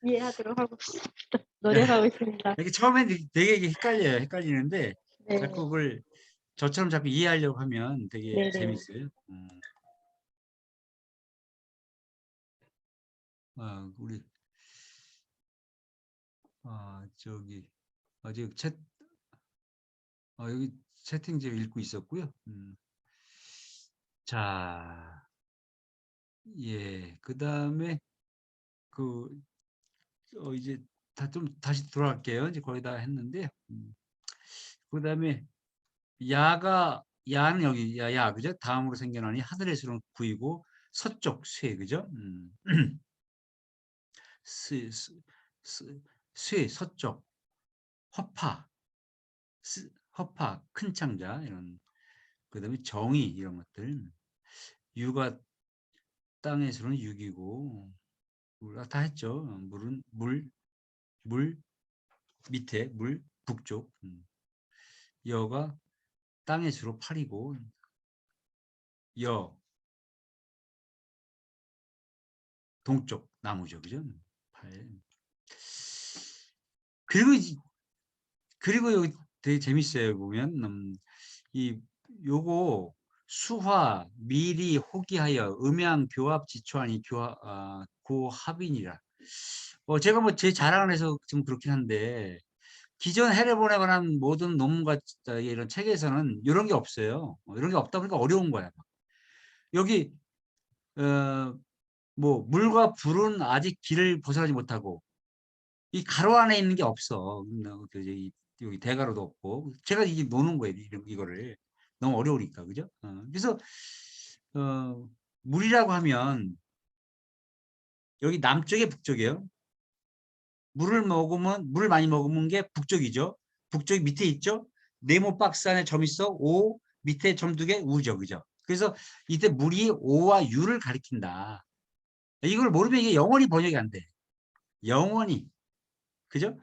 Speaker 5: 이해하도록 하고 있습니다. 노력하고 있습니다.
Speaker 1: 이렇게 처음엔 되게 헷갈리는데
Speaker 5: 네,
Speaker 1: 자꾸 그걸 저처럼 자꾸 이해하려고 하면 되게
Speaker 5: 네네.
Speaker 1: 재밌어요. 우리 저기 아직 여기 채팅 지금 읽고 있었고요. 자, 예, 그 다음에 이제 다시 돌아갈게요. 이제 거의 다 했는데, 그 다음에 야는 여기 야 그죠? 다음으로 생겨나니 하늘의 수는 구이고 서쪽 쇠 그죠? 쇠 서쪽 허파 큰 창자 이런 그다음에 정의 이런 것들 유가 땅의 수는 6이고 다 했죠. 물은 물 밑에 물 북쪽 여가 땅의 수로 8이고 여 동쪽 나무죠. 그죠? 8. 그리고 여기 되게 재밌어요. 보면 요거 수화 미리 호기하여 음양 교합 지초하니 고합이니라. 제가 뭐 제 자랑을 해서 지금 그렇긴 한데 기존 해례본에 관한 모든 논문과 이런 책에서는 이런 게 없어요. 이런 게 없다 보니까 어려운 거야. 여기 뭐 물과 불은 아직 길을 벗어나지 못하고 이 가로 안에 있는 게 없어. 여기 대가로도 없고 제가 이게 노는 거예요. 이거를 너무 어려우니까 그죠? 그래서 물이라고 하면 여기 남쪽에 북쪽이에요. 물을 많이 먹으면 게 북쪽이죠. 북쪽이 밑에 있죠. 네모 박스 안에 점 있어. O 밑에 점 2개 우죠. 그죠? 그래서 이때 물이 O와 U를 가리킨다. 이걸 모르면 이게 영원히 번역이 안 돼. 영원히. 그죠?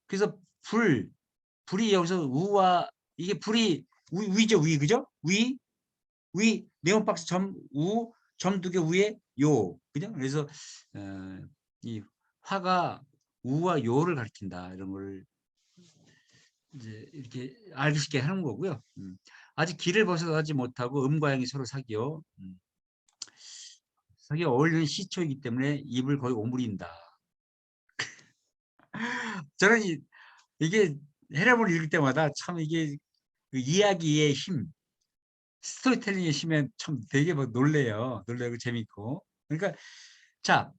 Speaker 1: 그래서 불이 여기서 우와 이게 불이 위죠. 위 그죠? 위 네모 박스 점 점 2개 위에 요. 그죠? 그래서 이 화가 우와 요를 가리킨다. 이런 걸 이제 이렇게 알기 쉽게 하는 거고요. 아직 길을 벗어나지 못하고 음과 양이 서로 사귀어 어울리는 시초이기 때문에 입을 거의 오므린다. 저는 이게 해례본을 읽을 때마다 참 이게 그 이야기의 힘, 스토리텔링의 힘에 참 되게 막 놀래고 재밌고. 그러니까 자,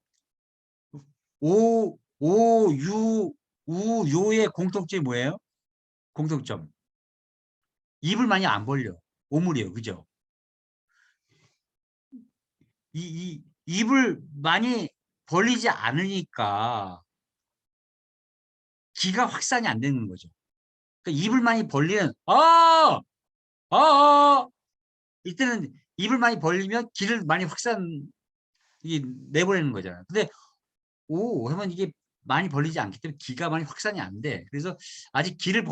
Speaker 1: 오, 유, 우, 요의 공통점이 뭐예요? 공통점. 입을 많이 안 벌려. 오물이에요. 그죠? 입을 많이 벌리지 않으니까 기가 확산이 안 되는 거죠. 그러니까 입을 많이 벌리는 이때는 입을 많이 벌리면 기를 많이 내보내는 거잖아요. 근데 오 하면 이게 많이 벌리지 않기 때문에 기가 많이 확산이 안 돼. 그래서 아직 기를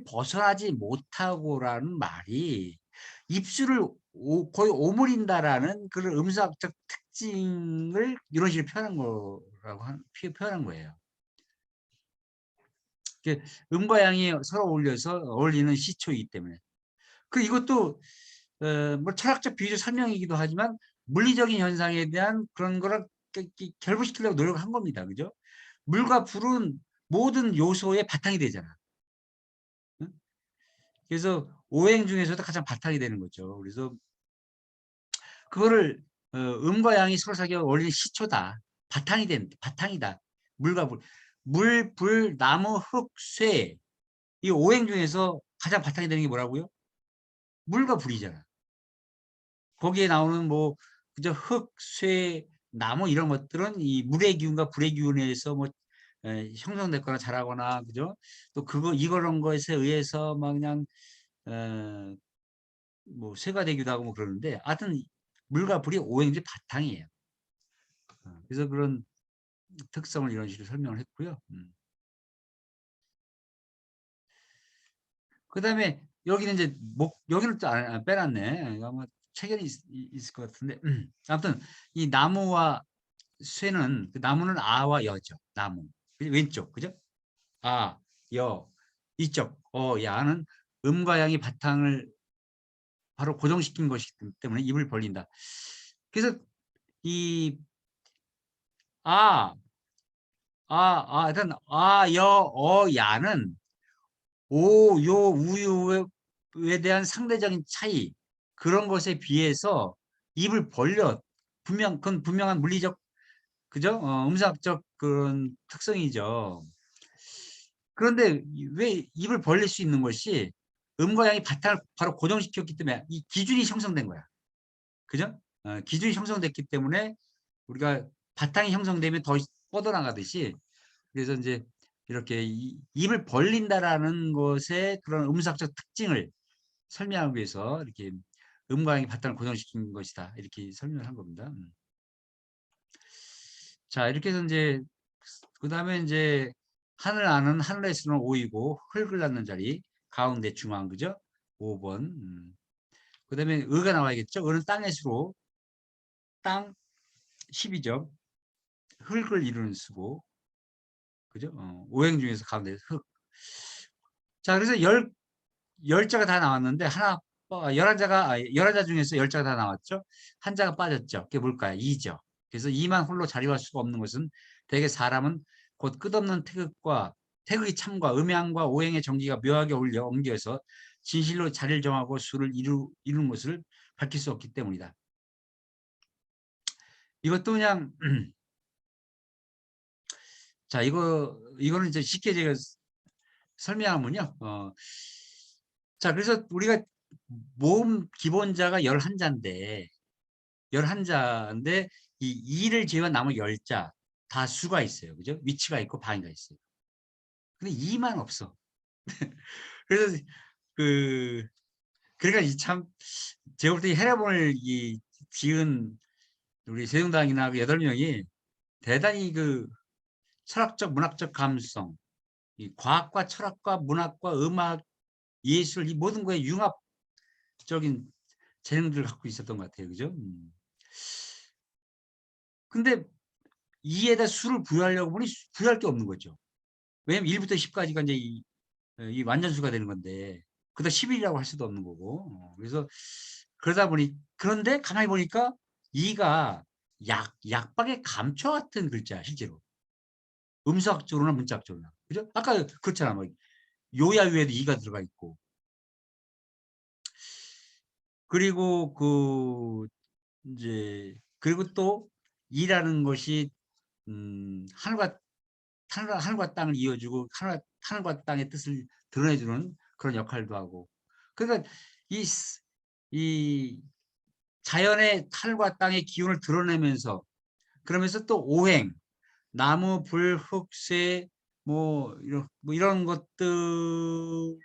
Speaker 1: 벗어나지 못하고라는 말이 입술을 거의 오므린다라는 그런 음성학적 특징을 이런 식으로 표현한 거예요. 음과 양이 서로 어울리는 시초이기 때문에. 이것도 뭐 철학적 비유 설명이기도 하지만 물리적인 현상에 대한 그런 거를 결부시키려고 노력한 겁니다. 그죠? 물과 불은 모든 요소의 바탕이 되잖아. 응? 그래서 오행 중에서도 가장 바탕이 되는 거죠. 그래서 그거를 음과 양이 서로 사귀어 어울리는 시초다. 바탕이다. 물과 불, 불, 나무, 흙, 쇠. 이 오행 중에서 가장 바탕이 되는 게 뭐라고요? 물과 불이잖아. 거기에 나오는 뭐 그저 흙, 쇠, 나무 이런 것들은 이 물의 기운과 불의 기운에서 뭐 형성됐거나 자라거나 그죠? 또 이런 것에 의해서 막 그냥 뭐 쇠가 되기도 하고 뭐 그러는데 하여튼 물과 불이 오행의 바탕이에요. 그래서 그런 특성을 이런 식으로 설명을 했고요. 그다음에 여기는 이제 여기는 또 빼놨네. 아마 책에는 있을 것 같은데 아무튼 이 나무와 쇠는 나무는 아와 여죠. 나무 왼쪽 그죠? 아, 여 이쪽 야는 음과 양이 바탕을 바로 고정시킨 것이기 때문에 입을 벌린다. 그래서 이 일단 여, 야는 오, 요, 우유에 대한 상대적인 차이 그런 것에 비해서 입을 벌려 그건 분명한 물리적 그죠? 음성학적 그런 특성이죠. 그런데 왜 입을 벌릴 수 있는 것이 음과 양이 바탕을 바로 고정시켰기 때문에 이 기준이 형성된 거야. 그죠? 기준이 형성됐기 때문에 우리가 바탕이 형성되면 더 뻗어나가듯이 그래서 이제 이렇게 입을 벌린다라는 것의 그런 음성학적 특징을 설명하기 위해서 이렇게 음과 양이 바탕을 고정시킨 것이다. 이렇게 설명을 한 겁니다. 자, 이렇게 해서 이제 그다음에 이제 하늘 아는 하늘에서는 5이고 흙을 낳는 자리 가운데 중앙 그죠? 5번. 그다음에 의가 나와야겠죠? 의는 땅의 수로 땅 10이죠. 흙을 이루는 수고 그죠? 오행 중에서 가운데 흙. 자, 그래서 열자가 다 나왔는데 하나 11자 중에서 10자가 다 나왔죠. 한 자가 빠졌죠. 그게 뭘까요? 2죠. 그래서 2만 홀로 자리할 수가 없는 것은 대개 사람은 곧 끝없는 태극이 참과 음양과 오행의 정기가 묘하게 옮겨서 진실로 자리를 정하고 수를 이루는 것을 밝힐 수 없기 때문이다. 이것도 그냥 자 이거는 이제 쉽게 제가 설명하면요. 자 그래서 우리가 모음 기본자가 11자인데 11자인데 이 2를 제외한 나머지 10자 다 수가 있어요. 그죠? 위치가 있고 방위가 있어요. 근데 2만 없어. 그래서 그러니까 참 제가 볼 때 헤라본을 지은 우리 세종당이나 그 8명이 대단히 철학적 문학적 감수성 이 과학과 철학과 문학과 음악 예술 이 모든 거에 융합적인 재능들을 갖고 있었던 것 같아요. 그죠? 근데 2에다 수를 부여하려고 보니 부여할 게 없는 거죠. 왜냐면 1부터 10까지가 이제 이 완전수가 되는 건데 그다 11이라고 할 수도 없는 거고 그래서 그러다 보니 그런데 가만히 보니까 2가 약박의 감초 같은 글자야 실제로 음수학적으로나 문자학적으로나 그죠? 아까 그렇잖아 뭐 요야유에도 2가 들어가 있고 그리고 이제 그리고 또 2라는 것이 하늘과 하늘과 땅을 이어주고 하늘과 땅의 뜻을 드러내주는 그런 역할도 하고. 그러니까 이 자연의 하늘과 땅의 기운을 드러내면서 그러면서 또 오행, 나무, 불, 흙, 쇠, 뭐 이런 것들을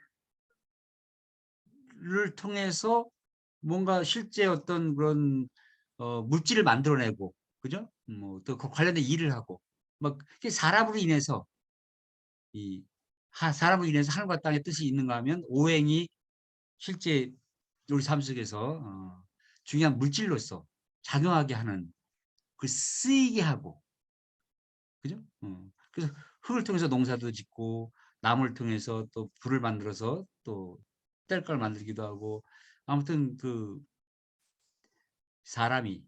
Speaker 1: 통해서 뭔가 실제 어떤 그런 물질을 만들어내고, 그죠? 뭐 또 그 관련된 일을 하고, 막 사람으로 인해서 사람으로 인해서 하늘과 땅의 뜻이 있는가 하면 오행이 실제 우리 삶 속에서 중요한 물질로서 작용하게 하는, 그 쓰이게 하고, 그죠? 그래서 흙을 통해서 농사도 짓고, 나무를 통해서 또 불을 만들어서 또 뗄걸 만들기도 하고, 아무튼 그 사람이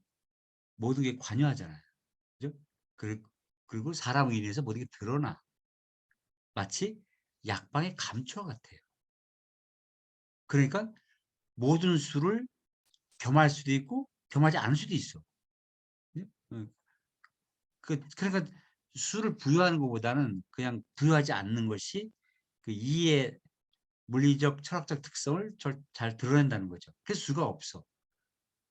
Speaker 1: 모든 게 관여하잖아요. 그죠? 그리고 사람으로 인해서 모든 게 드러나. 마치 약방의 감초와 같아요. 그러니까 모든 수를 겸할 수도 있고 겸하지 않을 수도 있어. 예? 그러니까 수를 부여하는 것보다는 그냥 부여하지 않는 것이 그 이의 물리적 철학적 특성을 잘 드러낸다는 거죠. 그래서 수가 없어.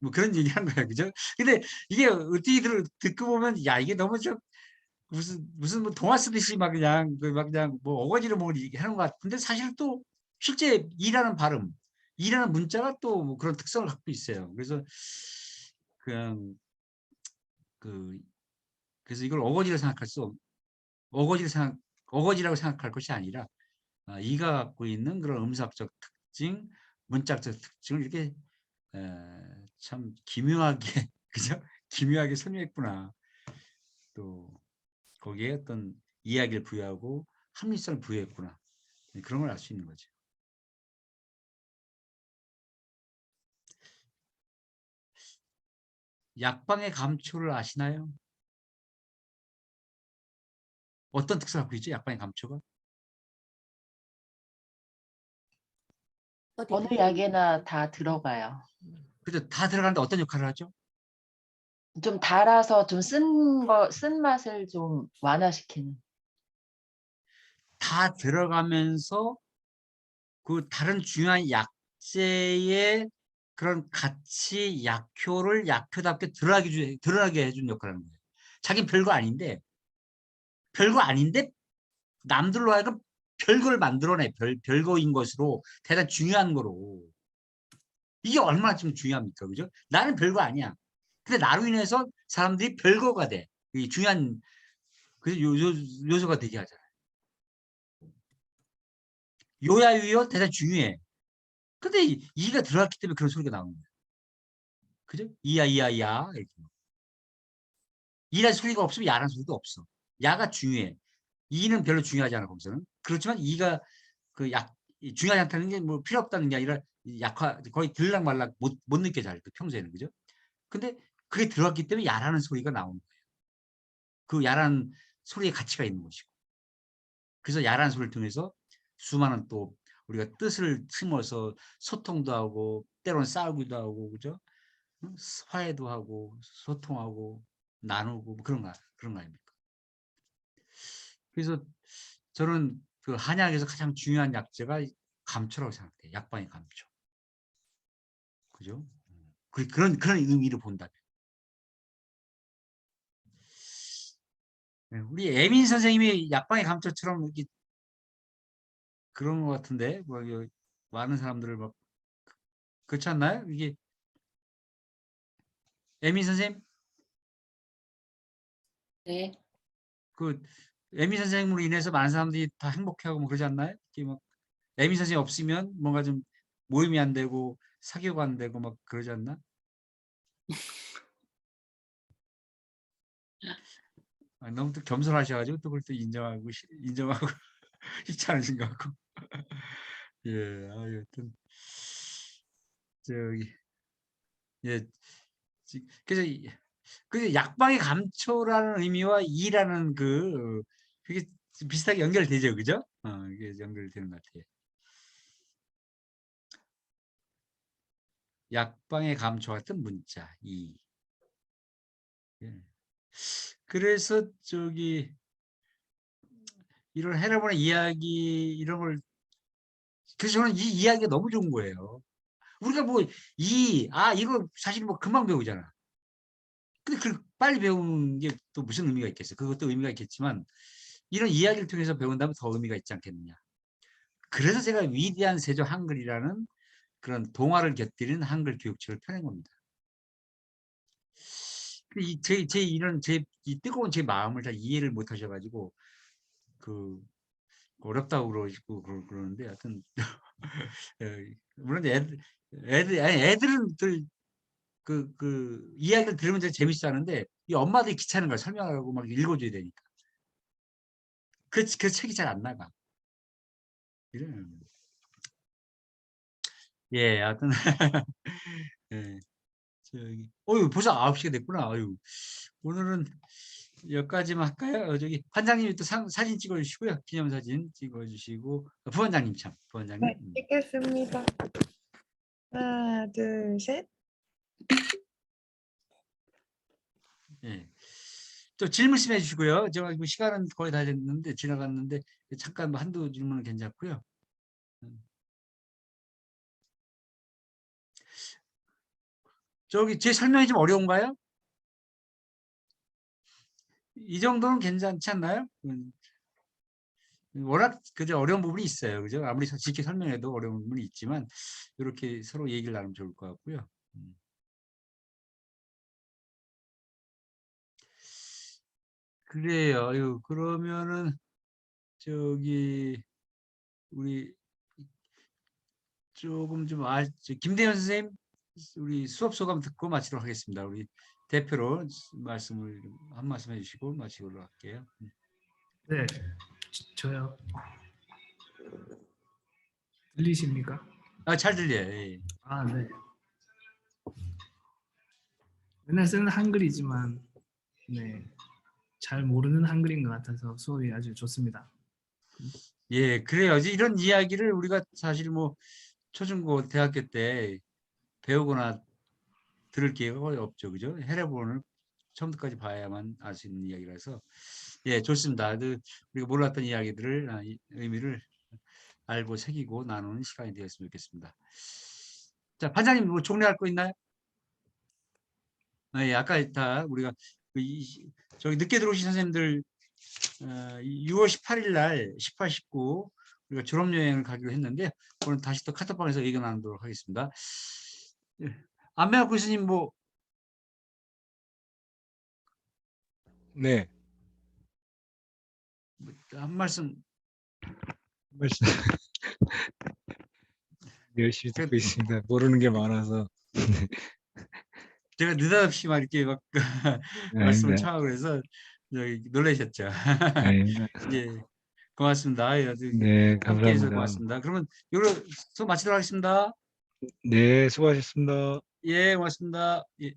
Speaker 1: 뭐 그런 얘기한 거야, 그죠? 근데 이게 어떻게 듣고 보면 야 이게 너무 좀 무슨 뭐 동화 쓰듯이 막 그냥 뭐 어거지로 뭐 얘기하는 것 같은데 사실 또 실제 이라는 발음, 이라는 문자가 또 뭐 그런 특성을 갖고 있어요. 그래서 그냥 그래서 이걸 어거지라고 생각할 것이 아니라 이가 갖고 있는 그런 음사학적 특징, 문자적 특징을 이렇게 참 기묘하게 그죠? 기묘하게 설명했구나. 또 거기에 어떤 이야기를 부여하고 합리성을 부여했구나. 그런 걸 알 수 있는 거죠. 약방의 감초를 아시나요? 어떤 특성을 갖고 있죠? 약방의 감초가?
Speaker 6: 어느 약에나 다 들어가요.
Speaker 1: 그죠? 다 들어가는데 어떤 역할을 하죠?
Speaker 6: 좀 달아서 좀 쓴 맛을 좀 완화시키는.
Speaker 1: 다 들어가면서 그 다른 중요한 약재의 그런 가치, 약효를 약효답게 드러나게 해준 역할을 하는 거예요. 자기는 별거 아닌데 남들로 하여금 별거를 만들어내. 별거인 것으로 대단히 중요한 거로. 이게 얼마나 좀 중요합니까? 그죠? 나는 별거 아니야. 근데 나로 인해서 사람들이 별거가 돼. 이 중요한, 그래서 요소가 되게 하잖아요. 요야유여 대단히 중요해. 근데 이가 들어갔기 때문에 그런 소리가 나오는 거예요. 그죠? 이야, 이렇게. 이라는 소리가 없으면 야라는 소리도 없어. 야가 중요해. 이는 별로 중요하지 않아, 거기서는. 그렇지만 이가 중요하지 않다는 게 뭐 필요 없다는 게 아니라 거의 들락말락 못 느껴 잘, 평소에는. 그죠? 근데 그게 들어갔기 때문에 야라는 소리가 나오는 거예요. 그 야라는 소리의 가치가 있는 것이고. 그래서 야라는 소리를 통해서 수많은 또 우리가 뜻을 심어서 소통도 하고, 때로는 싸우기도 하고, 그죠? 화해도 하고, 소통하고, 나누고, 뭐 그런 거 아닙니까? 그래서 저는 그 한약에서 가장 중요한 약재가 감초라고 생각해요. 약방의 감초. 그죠? 그런 의미를 본다면. 우리 에민 선생님이 약방의 감초처럼 이렇게 그런 것 같은데, 뭐, 많은 사람들을 막, 그렇지 않나요? 이게, 에민 선생님?
Speaker 2: 네.
Speaker 1: 그, 에민 선생님으로 인해서 많은 사람들이 다 행복해하고 뭐 그러지 않나요? 이렇게 막, 에민 선생님 없으면 뭔가 좀 모임이 안 되고, 사교가 안 되고 막 그러지 않나? 너무 또 겸손하셔가지고 또 그걸 또 인정하고 싫지 않으신 것 같고. 예, 여튼 저기 예, 그래서 약방의 감초라는 의미와 이라는 그게 비슷하게 연결되죠, 그죠? 이게 연결되는 것 같아요. 약방의 감초 같은 문자 이. 예. 그래서 저기 이런 헤라본의 이야기 이런 걸 그래서 저는 이 이야기가 너무 좋은 거예요. 우리가 뭐 이거 사실 뭐 금방 배우잖아. 근데 그 빨리 배우는 게 또 무슨 의미가 있겠어요? 그것도 의미가 있겠지만 이런 이야기를 통해서 배운다면 더 의미가 있지 않겠느냐. 그래서 제가 위대한 세조 한글이라는 그런 동화를 곁들인 한글 교육책을 펴낸 겁니다. 이 뜨거운 제 마음을 다 이해를 못 하셔가지고 그 어렵다고 그러시고 그러는데 하여튼 물론 애들은 그 이야기를 들으면 되게 재밌어 하는데 이 엄마들이 귀찮은 걸 설명하고 막 읽어줘야 되니까 그 책이 잘 안 나가. 예, 하여튼 예, 벌써 9시가 됐구나. 오늘은 여기까지만 할까요? 저기 반장님이 또 사진 찍어주시고요. 기념사진 찍어주시고 부원장님 부원장님.
Speaker 3: 네, 찍겠습니다. 하나, 둘, 셋.
Speaker 1: 예. 또 질문 좀 해주시고요. 제가 시간은 거의 다 됐는데 지나갔는데 잠깐 뭐 한두 질문은 괜찮고요. 저기 제 설명이 좀 어려운가요? 이 정도는 괜찮지 않나요? 워낙 그저 어려운 부분이 있어요. 그죠? 아무리 쉽게 설명해도 어려운 부분이 있지만 이렇게 서로 얘기를 나누면 좋을 것 같고요. 그래요. 그러면은 저기 우리 조금 김대현 선생님 우리 수업 소감 듣고 마치도록 하겠습니다. 우리 대표로 말씀을 한 말씀 해주시고 마치도록 할게요.
Speaker 7: 네, 저요. 들리십니까?
Speaker 1: 잘 들려요. 예.
Speaker 7: 아, 네. 맨날 쓰는 한글이지만, 네, 잘 모르는 한글인 것 같아서 수업이 아주 좋습니다.
Speaker 1: 예, 그래요. 이런 이야기를 우리가 사실 뭐 초중고 대학교 때 배우거나 들을 기회가 거의 없죠. 그죠? 헤라본을 처음부터까지 봐야만 알 수 있는 이야기라서 예, 좋습니다. 우리가 몰랐던 이야기들을 의미를 알고 새기고 나누는 시간이 되었으면 좋겠습니다. 자, 반장님 뭐 종료할 거 있나요? 예, 아까 다 우리가 저기 늦게 들어오신 선생님들 6월 18일 날 18, 19 우리가 졸업여행을 가기로 했는데 오늘 다시 또 카톡방에서 의견 나누도록 하겠습니다. 안명학 교수님 뭐
Speaker 8: 네.
Speaker 1: 한 말씀
Speaker 8: 열심히 듣고 있습니다. 모르는 게 많아서.
Speaker 1: 제가 느닷없이 막 이렇게 막 말씀을 참아 그래서 놀라셨죠.
Speaker 8: 아닙니다.
Speaker 1: 예, 고맙습니다.
Speaker 8: 네,
Speaker 1: 함께해서
Speaker 8: 감사합니다.
Speaker 1: 고맙습니다. 그러면 이걸로 수업 마치도록 하겠습니다.
Speaker 8: 네, 수고하셨습니다.
Speaker 1: 예, 고맙습니다. 예.